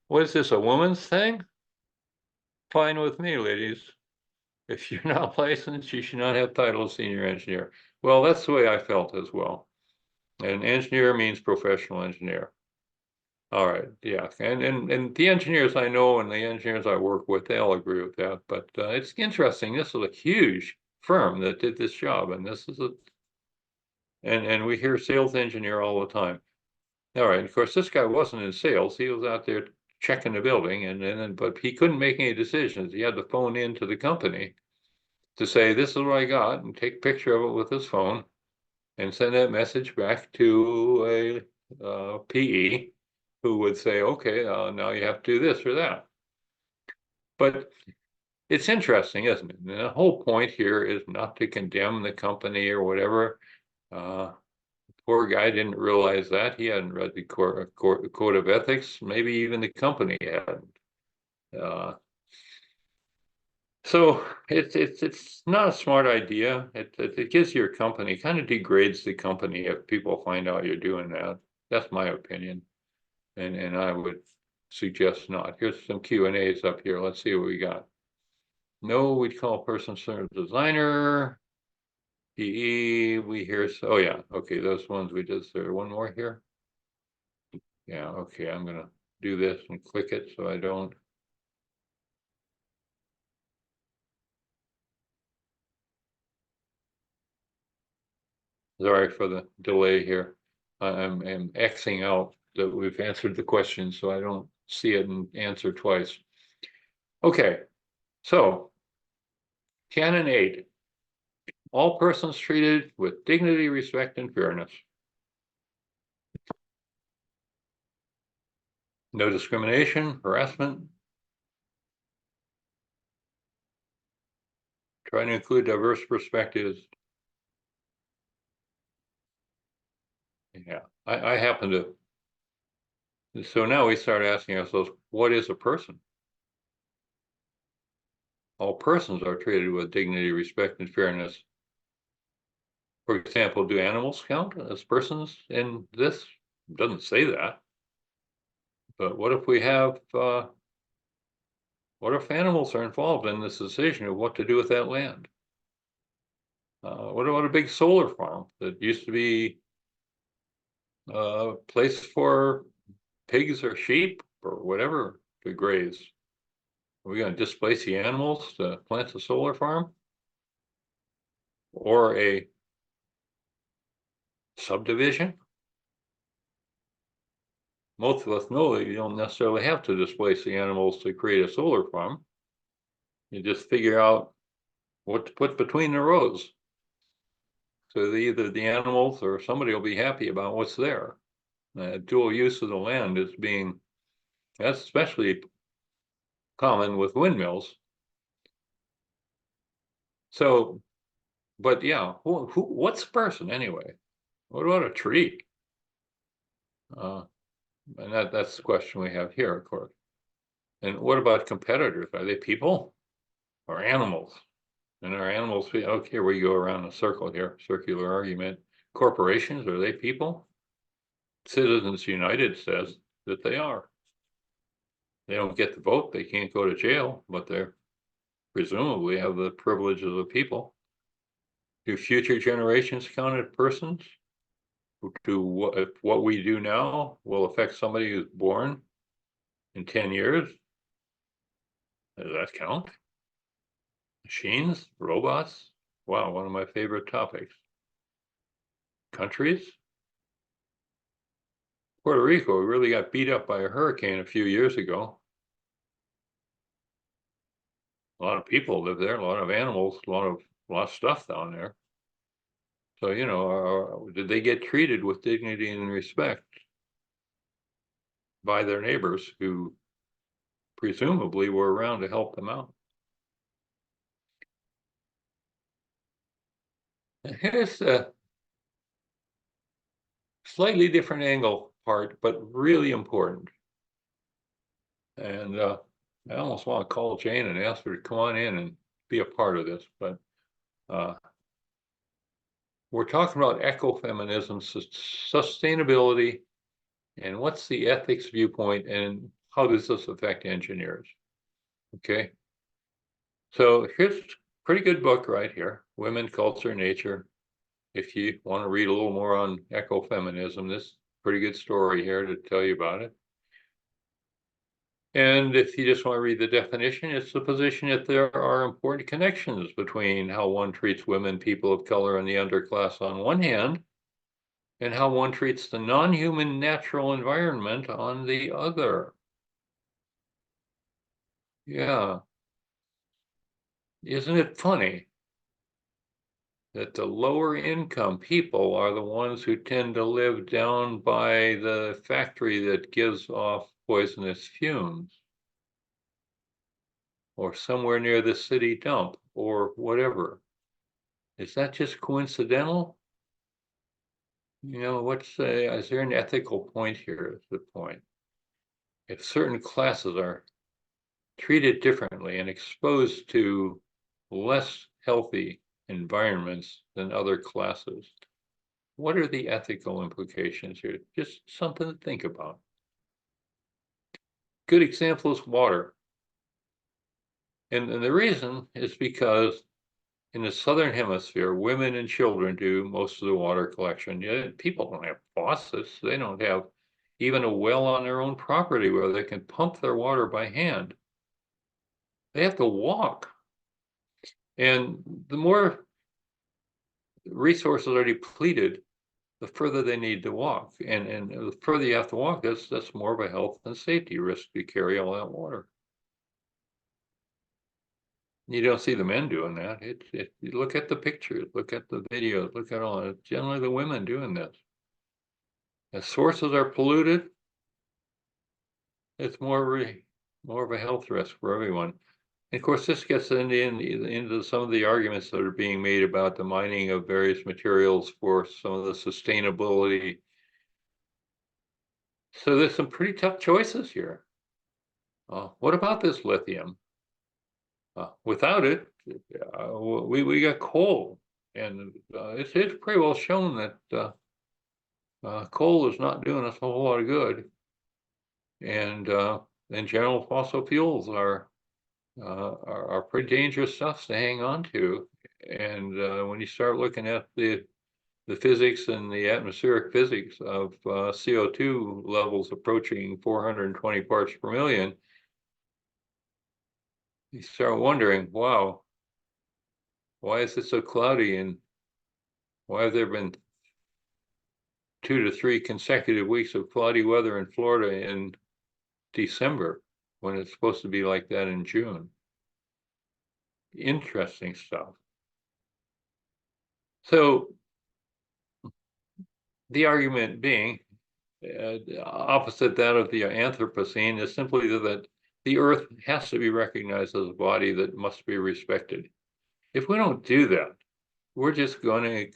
Speaker 1: What is this, a woman's thing? Fine with me, ladies. If you're not licensed, you should not have title of senior engineer. Well, that's the way I felt as well. And engineer means professional engineer. All right, yeah, and the engineers I know and the engineers I work with, they all agree with that. But it's interesting. This is a huge firm that did this job, and this is and we hear sales engineer all the time. All right, of course, this guy wasn't in sales. He was out there checking the building, but he couldn't make any decisions. He had to phone into the company to say, this is what I got, and take a picture of it with his phone and send that message back to a PE who would say, okay, now you have to do this or that. But it's interesting, isn't it? And the whole point here is not to condemn the company or whatever. Poor guy didn't realize that. He hadn't read the code of ethics. Maybe even the company hadn't. So it's not a smart idea. It gives your company, kind of degrades the company if people find out you're doing that. That's my opinion. And I would suggest not. Here's some Q&As up here. Let's see what we got. No, we'd call a person service designer. PE, we hear, oh yeah, okay, those ones we did. There one more here. Yeah, okay, I'm gonna do this and click it so I don't. Sorry for the delay here. I'm Xing out that we've answered the question so I don't see it and answer twice. Okay, so Canon 8. All persons treated with dignity, respect, and fairness. No discrimination, harassment. Try to include diverse perspectives. Yeah, I happen to. So now we start asking ourselves, what is a person? All persons are treated with dignity, respect, and fairness. For example, do animals count as persons in this? It doesn't say that. But what if we have, what if animals are involved in this decision of what to do with that land? What about a big solar farm that used to be a place for pigs or sheep or whatever to graze? Are we going to displace the animals to plant a solar farm? Or a subdivision? Most of us know that you don't necessarily have to displace the animals to create a solar farm. You just figure out what to put between the rows. So either the animals or somebody will be happy about what's there. Dual use of the land is that's especially common with windmills. So, but yeah, what's a person anyway? What about a tree? And that's the question we have here, of course. And what about competitors? Are they people or animals? And are animals, okay, we go around a circle here, circular argument. Corporations, are they people? Citizens United says that they are. They don't get the vote, they can't go to jail, but they're presumably have the privilege of the people. Do future generations count as persons? Do what we do now will affect somebody who's born in 10 years? Does that count? Machines, robots? Wow, one of my favorite topics. Countries? Puerto Rico really got beat up by a hurricane a few years ago. A lot of people live there, a lot of animals, a lot of stuff down there. So, you know, did they get treated with dignity and respect by their neighbors who presumably were around to help them out? And here's a slightly different angle part, but really important. And I almost want to call Jane and ask her to come on in and be a part of this, but we're talking about ecofeminism, sustainability, and what's the ethics viewpoint, and how does this affect engineers? Okay, so here's a pretty good book right here, Women, Culture, Nature. If you want to read a little more on ecofeminism, this is a pretty good story here to tell you about it. And if you just want to read the definition, it's the position that there are important connections between how one treats women, people of color, and the underclass on one hand, and how one treats the non-human natural environment on the other. Yeah. Isn't it funny that the lower income people are the ones who tend to live down by the factory that gives off poisonous fumes, or somewhere near the city dump, or whatever? Is that just coincidental? You know, is there an ethical point here? Is the point. If certain classes are treated differently and exposed to less healthy environments than other classes, what are the ethical implications here? Just something to think about. Good example is water. And the reason is because in the Southern Hemisphere, women and children do most of the water collection. Yeah, people don't have faucets. They don't have even a well on their own property where they can pump their water by hand. They have to walk. And the more resources are depleted, the further they need to walk. And the further you have to walk, that's more of a health and safety risk to carry all that water. You don't see the men doing that. You look at the pictures, look at the videos, look at all. It's generally the women doing this. As sources are polluted, it's more of a health risk for everyone. And of course, this gets into some of the arguments that are being made about the mining of various materials for some of the sustainability. So there's some pretty tough choices here. What about this lithium? Without it, we got coal, and it's pretty well shown that coal is not doing us a whole lot of good, and in general, fossil fuels are pretty dangerous stuff to hang on to. And when you start looking at the physics and the atmospheric physics of CO2 levels approaching 420 parts per million, you start wondering, wow, why is it so cloudy, and why have there been 2 to 3 consecutive weeks of cloudy weather in Florida in December when it's supposed to be like that in June? Interesting stuff. So the argument being, opposite that of the Anthropocene, is simply that the Earth has to be recognized as a body that must be respected. If we don't do that, we're just going to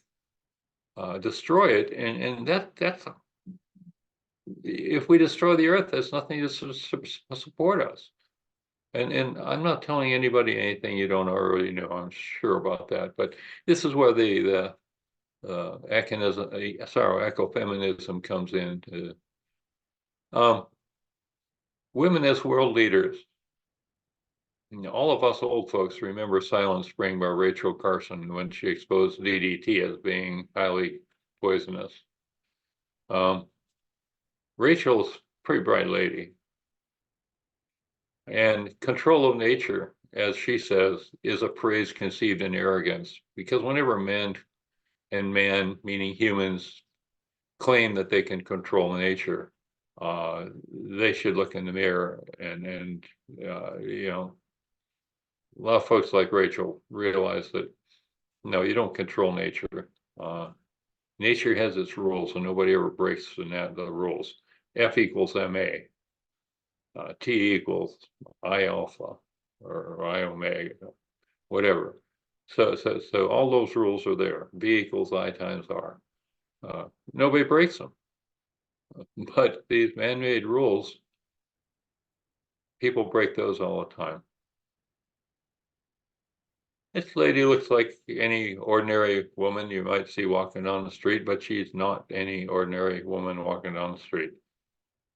Speaker 1: destroy it, and that's if we destroy the Earth, there's nothing to support us. And I'm not telling anybody anything you don't already know. I'm sure about that. But this is where the ecofeminism comes in. Women as world leaders. You know, all of us old folks remember Silent Spring by Rachel Carson when she exposed DDT as being highly poisonous. Rachel's a pretty bright lady. And control of nature, as she says, is a phrase conceived in arrogance, because whenever men, and man, meaning humans, claim that they can control nature, they should look in the mirror and you know, a lot of folks like Rachel realize that no, you don't control nature. Nature has its rules, and nobody ever breaks the rules. F equals ma. T equals I alpha or I omega, whatever. So all those rules are there. V equals I times R. Nobody breaks them. But these man-made rules, people break those all the time. This lady looks like any ordinary woman you might see walking down the street, but she's not any ordinary woman walking down the street.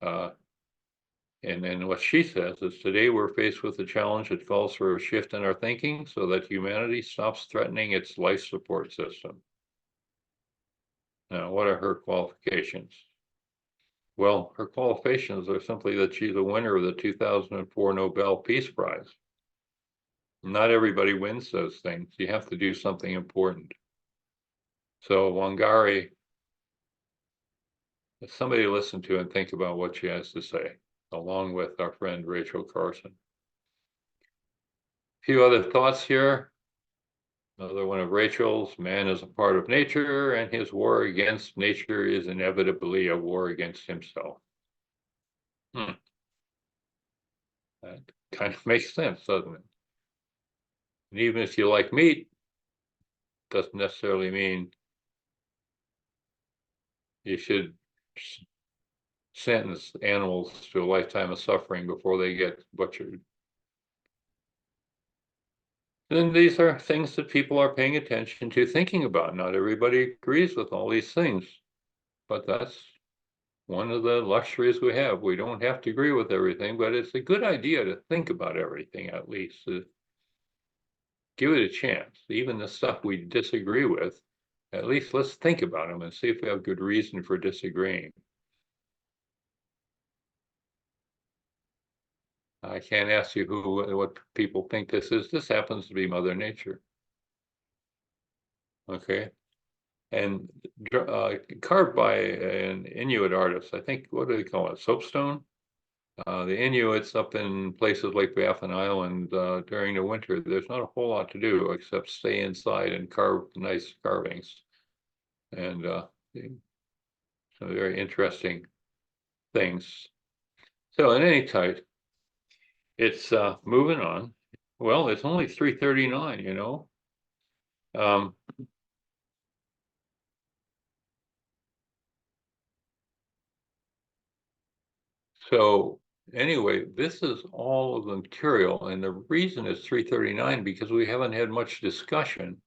Speaker 1: And then what she says is, today we're faced with a challenge that calls for a shift in our thinking so that humanity stops threatening its life support system. Now, what are her qualifications? Well, her qualifications are simply that she's a winner of the 2004 Nobel Peace Prize. Not everybody wins those things. You have to do something important. So Wangari, somebody listen to and think about what she has to say, along with our friend Rachel Carson. A few other thoughts here. Another one of Rachel's: man is a part of nature, and his war against nature is inevitably a war against himself. That kind of makes sense, doesn't it? And even if you like meat, doesn't necessarily mean you should sentence animals to a lifetime of suffering before they get butchered. And these are things that people are paying attention to, thinking about. Not everybody agrees with all these things, but that's one of the luxuries we have. We don't have to agree with everything, but it's a good idea to think about everything, at least to give it a chance. Even the stuff we disagree with, at least let's think about them and see if we have good reason for disagreeing. I can't ask you what people think this is. This happens to be Mother Nature. Okay. And carved by an Inuit artist. I think, what do they call it? Soapstone? The Inuits up in places like Baffin Island during the winter, there's not a whole lot to do except stay inside and carve nice carvings. And some very interesting things. So in any case, it's moving on. Well, it's only 3:39, you know. So anyway, this is all of the material, and the reason it's 3:39 because we haven't had much discussion.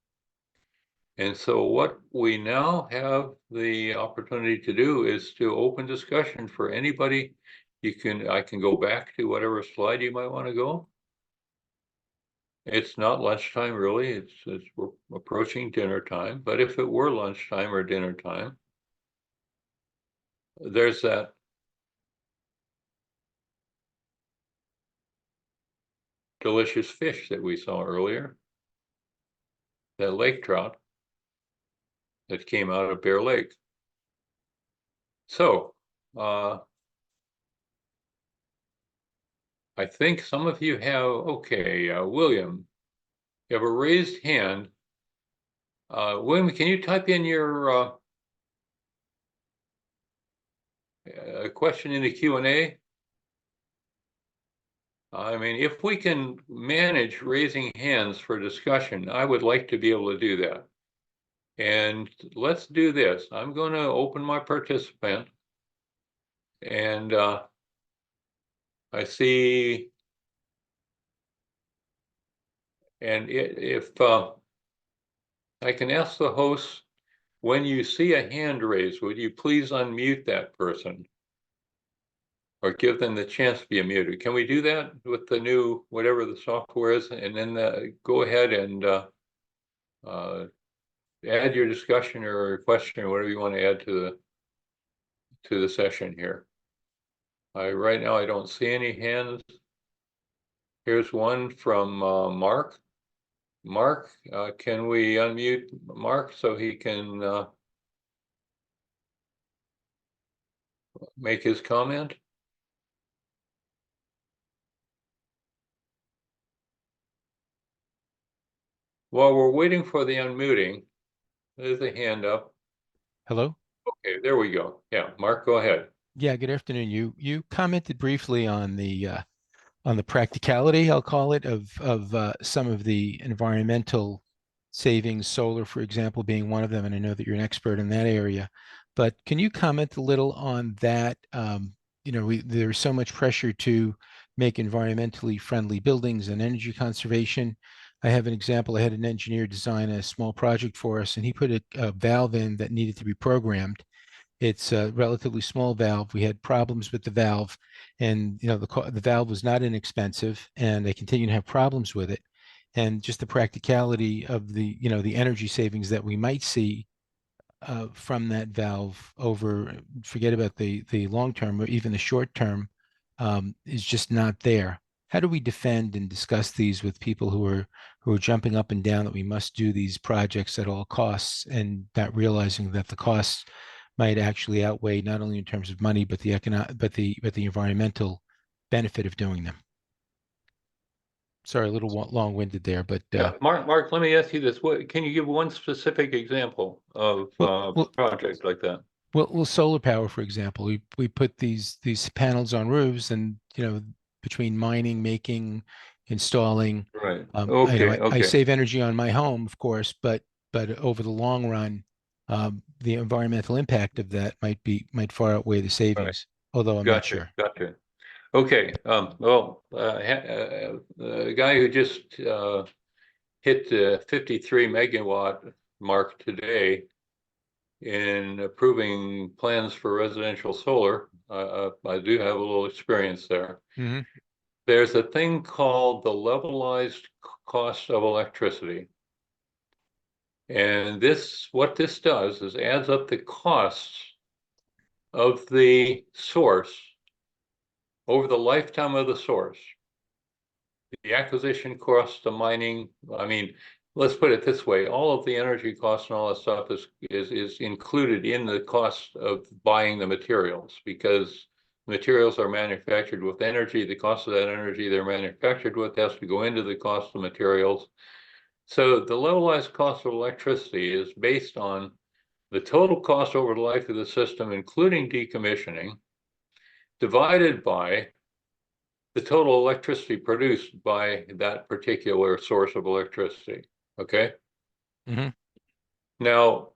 Speaker 1: And so what we now have the opportunity to do is to open discussion for anybody. I can go back to whatever slide you might want to go. It's not lunchtime, really. We're approaching dinner time, but if it were lunchtime or dinner time, there's that delicious fish that we saw earlier, that lake trout that came out of Bear Lake. So I think some of you have, okay, William, you have a raised hand. William, can you type in your question in the Q&A? I mean, if we can manage raising hands for discussion, I would like to be able to do that. And let's do this. I'm going to open my participant, and I see, and if I can ask the host, when you see a hand raised, would you please unmute that person? Or give them the chance to be muted. Can we do that with the new, whatever the software is? And then go ahead and add your discussion or question or whatever you want to add to the session here. Right now I don't see any hands. Here's one from Mark. Mark, can we unmute Mark so he can make his comment? While we're waiting for the unmuting, there's a hand up.
Speaker 3: Hello?
Speaker 1: Okay, there we go. Yeah, Mark, go ahead.
Speaker 3: Yeah, good afternoon. You commented briefly on the practicality, I'll call it, of some of the environmental savings, solar, for example, being one of them, and I know that you're an expert in that area. But can you comment a little on that? There's so much pressure to make environmentally friendly buildings and energy conservation. I have an example. I had an engineer design a small project for us, and he put a valve in that needed to be programmed. It's a relatively small valve. We had problems with the valve, and the valve was not inexpensive, and they continue to have problems with it. And just the practicality of the energy savings that we might see from that valve over, forget about the long term or even the short term, is just not there. How do we defend and discuss these with people who are jumping up and down that we must do these projects at all costs, and not realizing that the costs might actually outweigh, not only in terms of money, but the environmental benefit of doing them? Sorry, a little long-winded there, but
Speaker 1: Yeah, Mark, let me ask you this. What can you give one specific example of
Speaker 3: well,
Speaker 1: a project like that?
Speaker 3: solar power, for example, we put these panels on roofs, and between mining, making, installing,
Speaker 1: Right.
Speaker 3: I know
Speaker 1: Okay,
Speaker 3: I
Speaker 1: okay.
Speaker 3: save energy on my home, of course, but over the long run, the environmental impact of that might far outweigh the
Speaker 1: Right.
Speaker 3: savings, although I'm not
Speaker 1: Gotcha,
Speaker 3: sure.
Speaker 1: gotcha. Okay, well, the guy who just hit the 53 megawatt mark today in approving plans for residential solar, I do have a little experience there.
Speaker 3: Hmm.
Speaker 1: There's a thing called the levelized cost of electricity. And what this does is adds up the costs of the source over the lifetime of the source. The acquisition costs, the mining, I mean, let's put it this way, all of the energy costs and all that stuff is included in the cost of buying the materials, because materials are manufactured with energy. The cost of that energy they're manufactured with has to go into the cost of materials. So the levelized cost of electricity is based on the total cost over the life of the system, including decommissioning, divided by the total electricity produced by that particular source of electricity. Okay.
Speaker 3: Hmm.
Speaker 1: Now,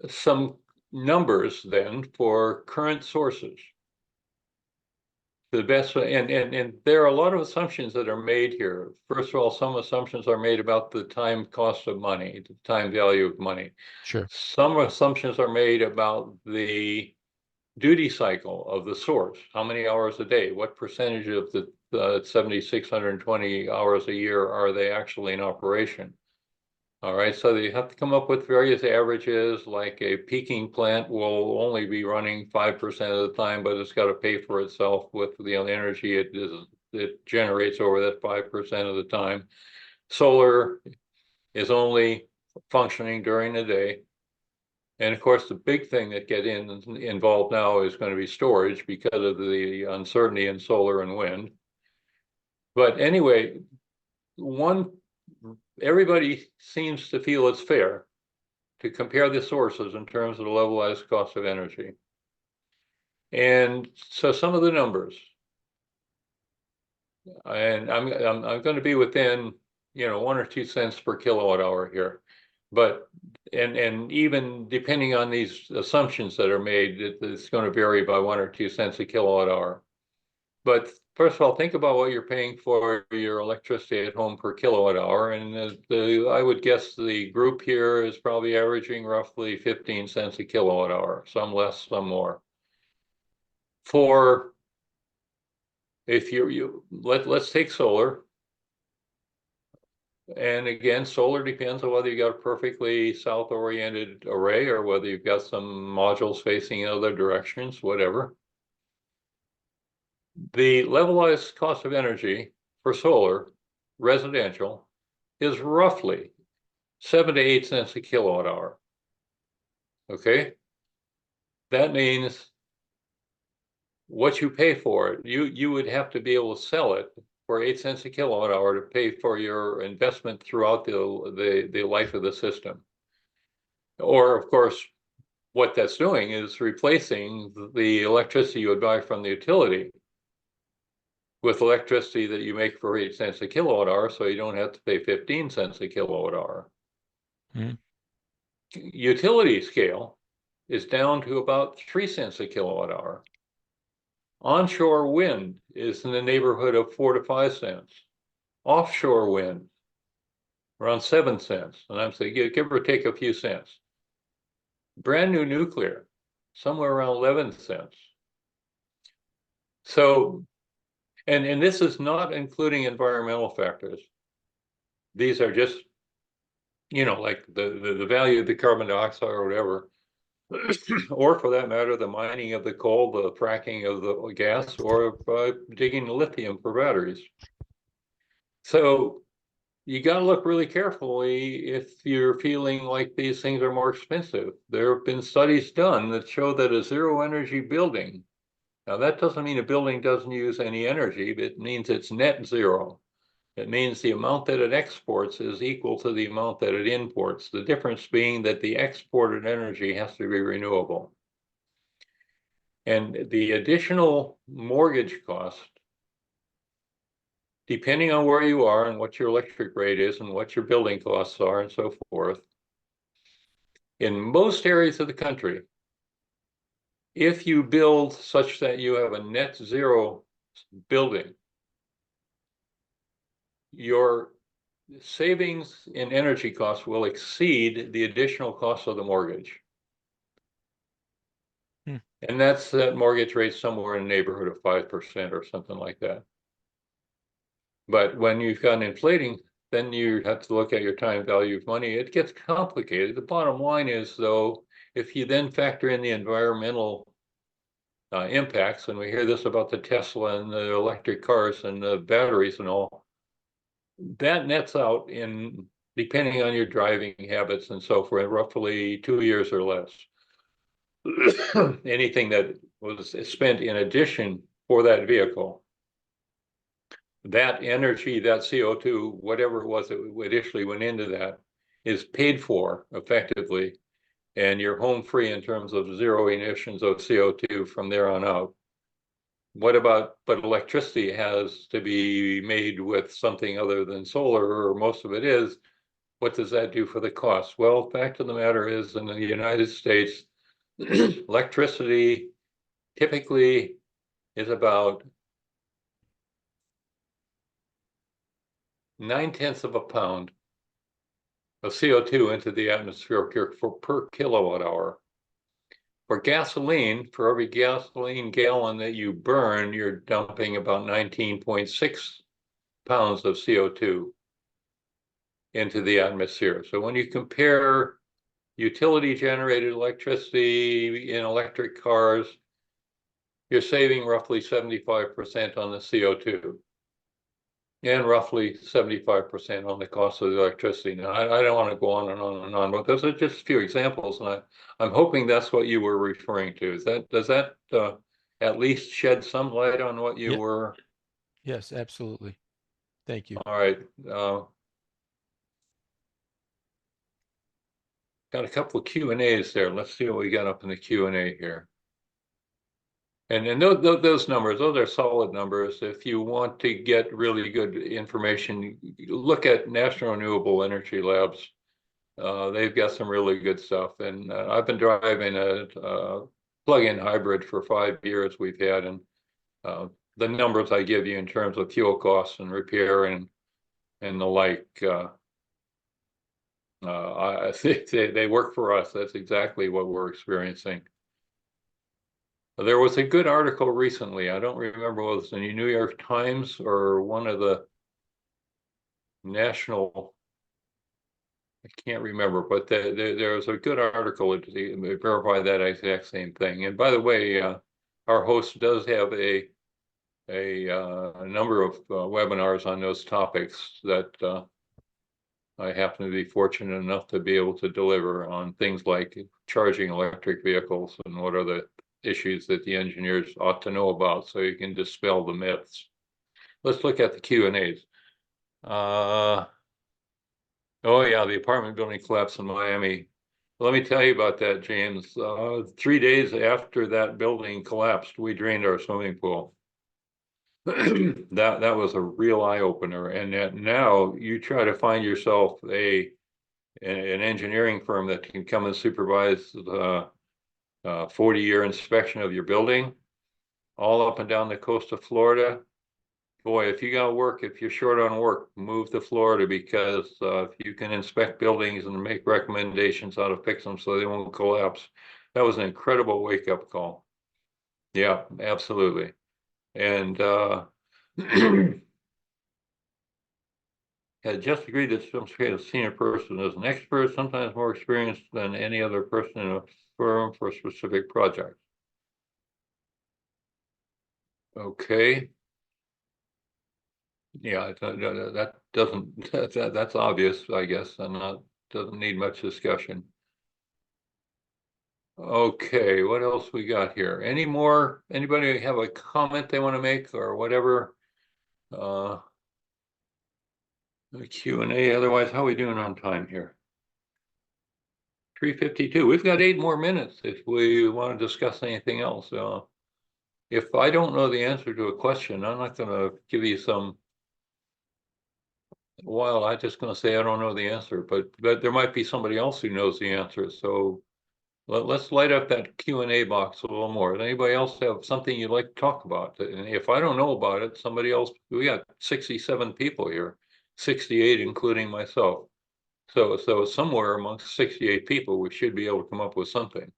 Speaker 1: some numbers then for current sources. The best, and there are a lot of assumptions that are made here. First of all, some assumptions are made about the time cost of money, the time value of money.
Speaker 3: Sure.
Speaker 1: Some assumptions are made about the duty cycle of the source. How many hours a day? What percentage of the 7,620 hours a year are they actually in operation? All right, so they have to come up with various averages, like a peaking plant will only be running 5% of the time, but it's got to pay for itself with the energy it generates over that 5% of the time. Solar is only functioning during the day. And of course, the big thing that involved now is going to be storage because of the uncertainty in solar and wind. But anyway, everybody seems to feel it's fair to compare the sources in terms of the levelized cost of energy. And so some of the numbers, and I'm going to be within 1 or 2 cents per kilowatt hour here, but and even depending on these assumptions that are made, it's going to vary by 1 or 2 cents a kilowatt hour. But first of all, think about what you're paying for your electricity at home per kilowatt hour. And I would guess the group here is probably averaging roughly 15 cents a kilowatt hour, some less, some more. If let's take solar. And again, solar depends on whether you got a perfectly south-oriented array or whether you've got some modules facing in other directions, whatever. The levelized cost of energy for solar residential is roughly 7 to 8 cents a kilowatt hour. Okay, that means what you pay for it, you would have to be able to sell it for 8 cents a kilowatt hour to pay for your investment throughout the life of the system. Or, of course, what that's doing is replacing the electricity you would buy from the utility with electricity that you make for 8 cents a kilowatt hour, so you don't have to pay 15 cents a kilowatt hour.
Speaker 3: Mhm.
Speaker 1: Utility scale is down to about 3 cents a kilowatt hour. Onshore wind is in the neighborhood of 4 to 5 cents. Offshore wind, around 7 cents. And I'm saying, give or take a few cents. Brand new nuclear, somewhere around 11 cents. So, and this is not including environmental factors. These are just, like the value of the carbon dioxide or whatever, or for that matter, the mining of the coal, the fracking of the gas, or digging lithium for batteries. So you got to look really carefully if you're feeling like these things are more expensive. There have been studies done that show that a zero energy building, now that doesn't mean a building doesn't use any energy, but it means it's net zero. It means the amount that it exports is equal to the amount that it imports. The difference being that the exported energy has to be renewable. And the additional mortgage cost, depending on where you are and what your electric rate is and what your building costs are and so forth, in most areas of the country, if you build such that you have a net zero building, your savings in energy costs will exceed the additional cost of the mortgage. And that's that mortgage rate somewhere in the neighborhood of 5% or something like that. But when you've got inflating, then you have to look at your time value of money. It gets complicated. The bottom line is, though, if you then factor in the environmental impacts, and we hear this about the Tesla and the electric cars and the batteries and all, that nets out in, depending on your driving habits and so forth, roughly 2 years or less. Anything that was spent in addition for that vehicle, that energy, that CO2, whatever it was that initially went into that, is paid for effectively, and you're home free in terms of zero emissions of CO2 from there on out. What about, but electricity has to be made with something other than solar, or most of it is. What does that do for the cost? Well, fact of the matter is, in the United States, electricity typically is about 9/10 of a pound of CO2 into the atmosphere per kilowatt hour. For gasoline, for every gasoline gallon that you burn, you're dumping about 19.6 pounds of CO2 into the atmosphere. So when you compare utility generated electricity in electric cars, you're saving roughly 75% on the CO2 and roughly 75% on the cost of the electricity. Now, I don't want to go on and on and on, but those are just a few examples, and I'm hoping that's what you were referring to. Does that at least shed some light on what you were?
Speaker 3: Yes, absolutely. Thank you.
Speaker 1: All right. Got a couple of Q&As there. Let's see what we got up in the Q&A here. And those numbers, those are solid numbers. If you want to get really good information, look at National Renewable Energy Labs. They've got some really good stuff. And I've been driving a plug-in hybrid for 5 years we've had. And the numbers I give you in terms of fuel costs and repair and the like, I think they work for us. That's exactly what we're experiencing. There was a good article recently. I don't remember whether it was in the New York Times or one of the national, I can't remember, but there was a good article to verify that exact same thing. And by the way, our host does have a a number of webinars on those topics that I happen to be fortunate enough to be able to deliver on things like charging electric vehicles and what are the issues that the engineers ought to know about so you can dispel the myths. Let's look at the Q&As. Oh yeah, the apartment building collapse in Miami. Let me tell you about that, James. 3 days after that building collapsed, we drained our swimming pool. That was a real eye opener. And that now you try to find yourself an engineering firm that can come and supervise the 40-year inspection of your building all up and down the coast of Florida. Boy, if you got work, if you're short on work, move to Florida, because if you can inspect buildings and make recommendations how to fix them so they won't collapse. That was an incredible wake-up call. Yeah, absolutely. And had just agreed that some kind of senior person is an expert, sometimes more experienced than any other person in a firm for a specific project. Okay. Yeah, that doesn't, that's obvious, I guess, and doesn't need much discussion. Okay, what else we got here? Anybody have a comment they want to make or whatever? The Q&A, otherwise, how are we doing on time here? 3:52. We've got 8 more minutes if we want to discuss anything else. If I don't know the answer to a question, I'm not going to give you some. Well, I'm just going to say I don't know the answer, but there might be somebody else who knows the answer. So let's light up that Q&A box a little more. Does anybody else have something you'd like to talk about? And if I don't know about it, somebody else. We got 67 people here, 68 including myself. So somewhere amongst 68 people, we should be able to come up with something.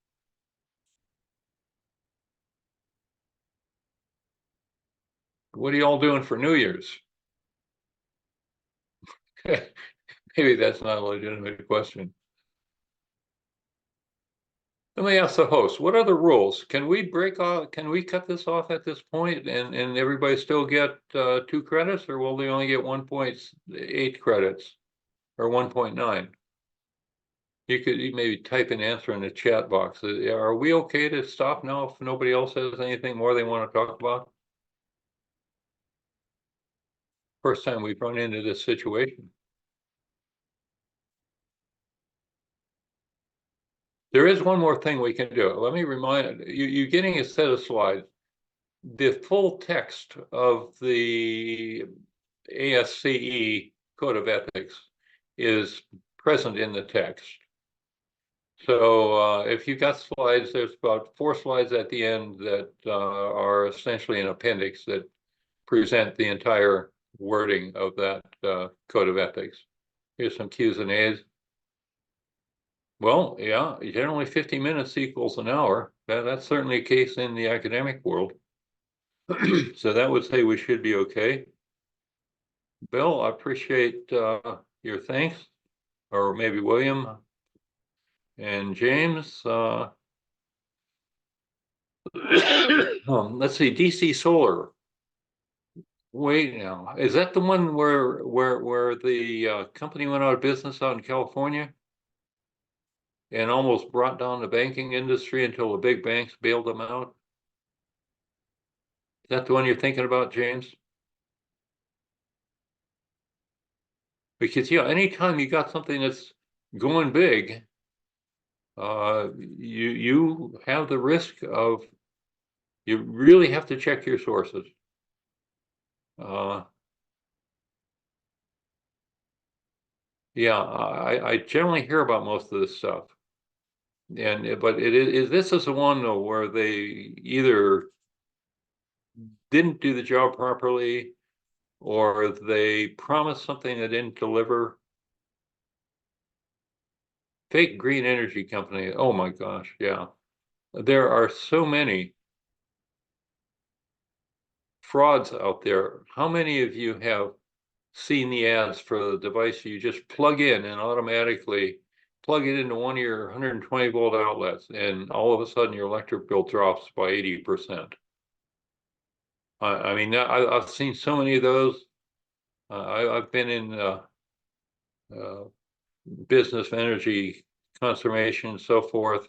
Speaker 1: What are you all doing for New Year's? Maybe that's not a legitimate question. Let me ask the host, what are the rules? Can we cut this off at this point and everybody still get 2 credits, or will they only get 1.8 credits or 1.9? You could maybe type an answer in the chat box. Are we okay to stop now if nobody else has anything more they want to talk about? First time we've run into this situation. There is one more thing we can do. Let me remind you, you're getting a set of slides. The full text of the ASCE Code of Ethics is present in the text. So if you've got slides, there's about 4 slides at the end that are essentially an appendix that present the entire wording of that Code of Ethics. Here's some Q's and A's. Well, yeah, generally 50 minutes equals an hour. That's certainly a case in the academic world. So that would say we should be okay. Bill, I appreciate your thanks, or maybe William and James. Let's see, DC Solar. Wait now, is that the one where the company went out of business out in California and almost brought down the banking industry until the big banks bailed them out? Is that the one you're thinking about, James? Because anytime you got something that's going big, you have the risk of, you really have to check your sources. Yeah, I generally hear about most of this stuff. But this is the one though where they either didn't do the job properly or they promised something they didn't deliver. Fake green energy company. Oh my gosh, yeah. There are so many frauds out there. How many of you have seen the ads for the device you just plug in and automatically plug it into one of your 120 volt outlets, and all of a sudden your electric bill drops by 80%? I mean, I've seen so many of those. I've been in uh, business, energy conservation, and so forth,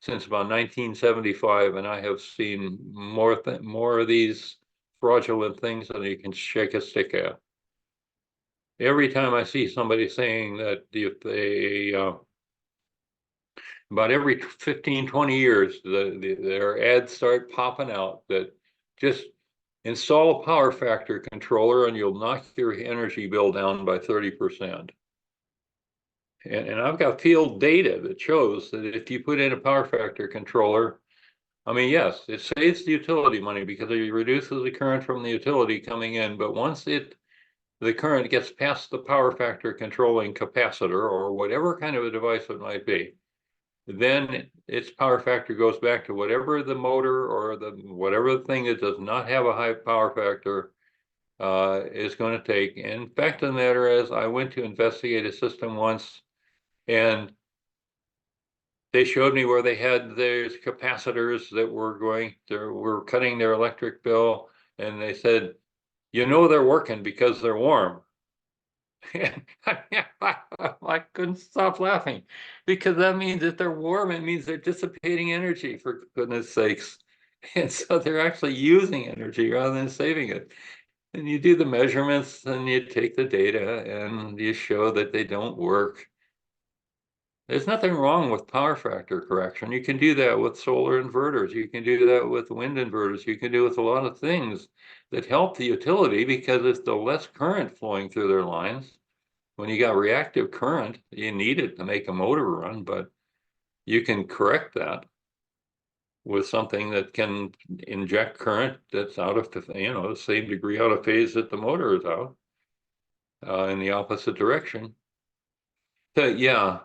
Speaker 1: since about 1975, and I have seen more of these fraudulent things than you can shake a stick at. Every time I see somebody saying that if they about every 15, 20 years, their ads start popping out that just install a power factor controller and you'll knock your energy bill down by 30%. And I've got field data that shows that if you put in a power factor controller, I mean, yes, it saves the utility money because it reduces the current from the utility coming in, but once the current gets past the power factor controlling capacitor or whatever kind of a device it might be, then its power factor goes back to whatever the motor or whatever the thing that does not have a high power factor is going to take. And fact of the matter is, I went to investigate a system once, and they showed me where they had those capacitors that were cutting their electric bill, and they said, you know, they're working because they're warm. And I couldn't stop laughing, because that means if they're warm, it means they're dissipating energy, for goodness sakes. And so they're actually using energy rather than saving it. And you do the measurements and you take the data and you show that they don't work. There's nothing wrong with power factor correction. You can do that with solar inverters. You can do that with wind inverters. You can do it with a lot of things that help the utility, because it's the less current flowing through their lines. When you got reactive current, you need it to make a motor run, but you can correct that with something that can inject current that's out of the same degree out of phase that the motor is out, in the opposite direction. So, yeah.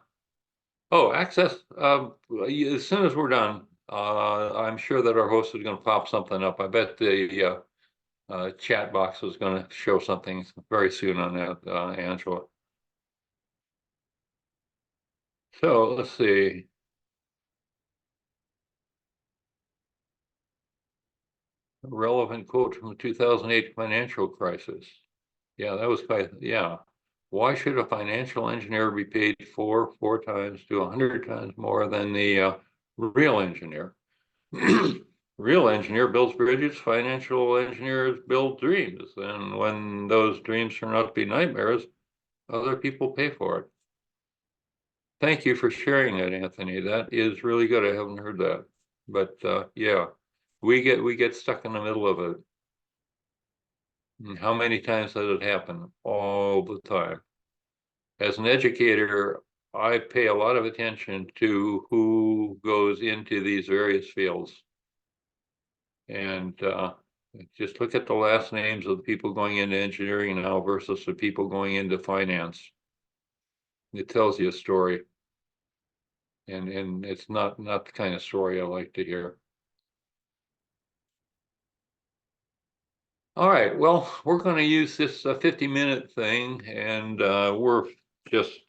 Speaker 1: Oh, access. As soon as we're done, I'm sure that our host is going to pop something up. I bet the chat box is going to show something very soon on that, Angela. So let's see. A relevant quote from the 2008 financial crisis. Yeah, that was yeah. Why should a financial engineer be paid four times to 100 times more than the real engineer? Real engineer builds bridges, financial engineers build dreams. And when those dreams turn out to be nightmares, other people pay for it. Thank you for sharing that, Anthony. That is really good. I haven't heard that. But yeah, we get stuck in the middle of it. And how many times does it happen? All the time. As an educator, I pay a lot of attention to who goes into these various fields. And just look at the last names of the people going into engineering now versus the people going into finance. It tells you a story. And it's not the kind of story I like to hear. All right, well, we're going to use this 50-minute thing, and we're just,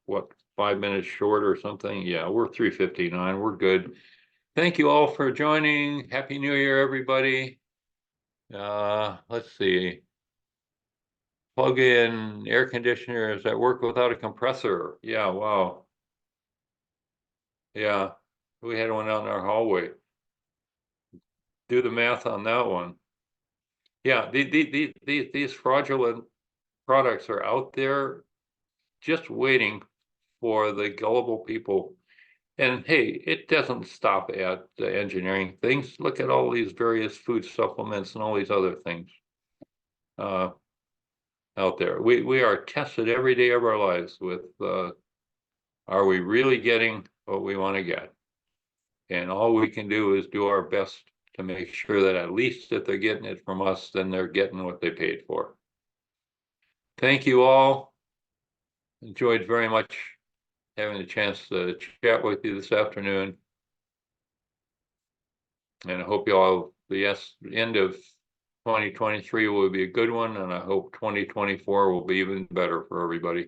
Speaker 1: what, 5 minutes short or something? Yeah, we're 3:59. We're good. Thank you all for joining. Happy New Year, everybody. Let's see. Plug in air conditioners that work without a compressor. Yeah, wow. Yeah, we had one out in our hallway. Do the math on that one. Yeah, these fraudulent products are out there just waiting for the gullible people. And hey, it doesn't stop at the engineering things. Look at all these various food supplements and all these other things out there. We are tested every day of our lives with, are we really getting what we want to get? And all we can do is do our best to make sure that at least if they're getting it from us, then they're getting what they paid for. Thank you all. Enjoyed very much having a chance to chat with you this afternoon. And I hope you all, the end of 2023 will be a good one, and I hope 2024 will be even better for everybody.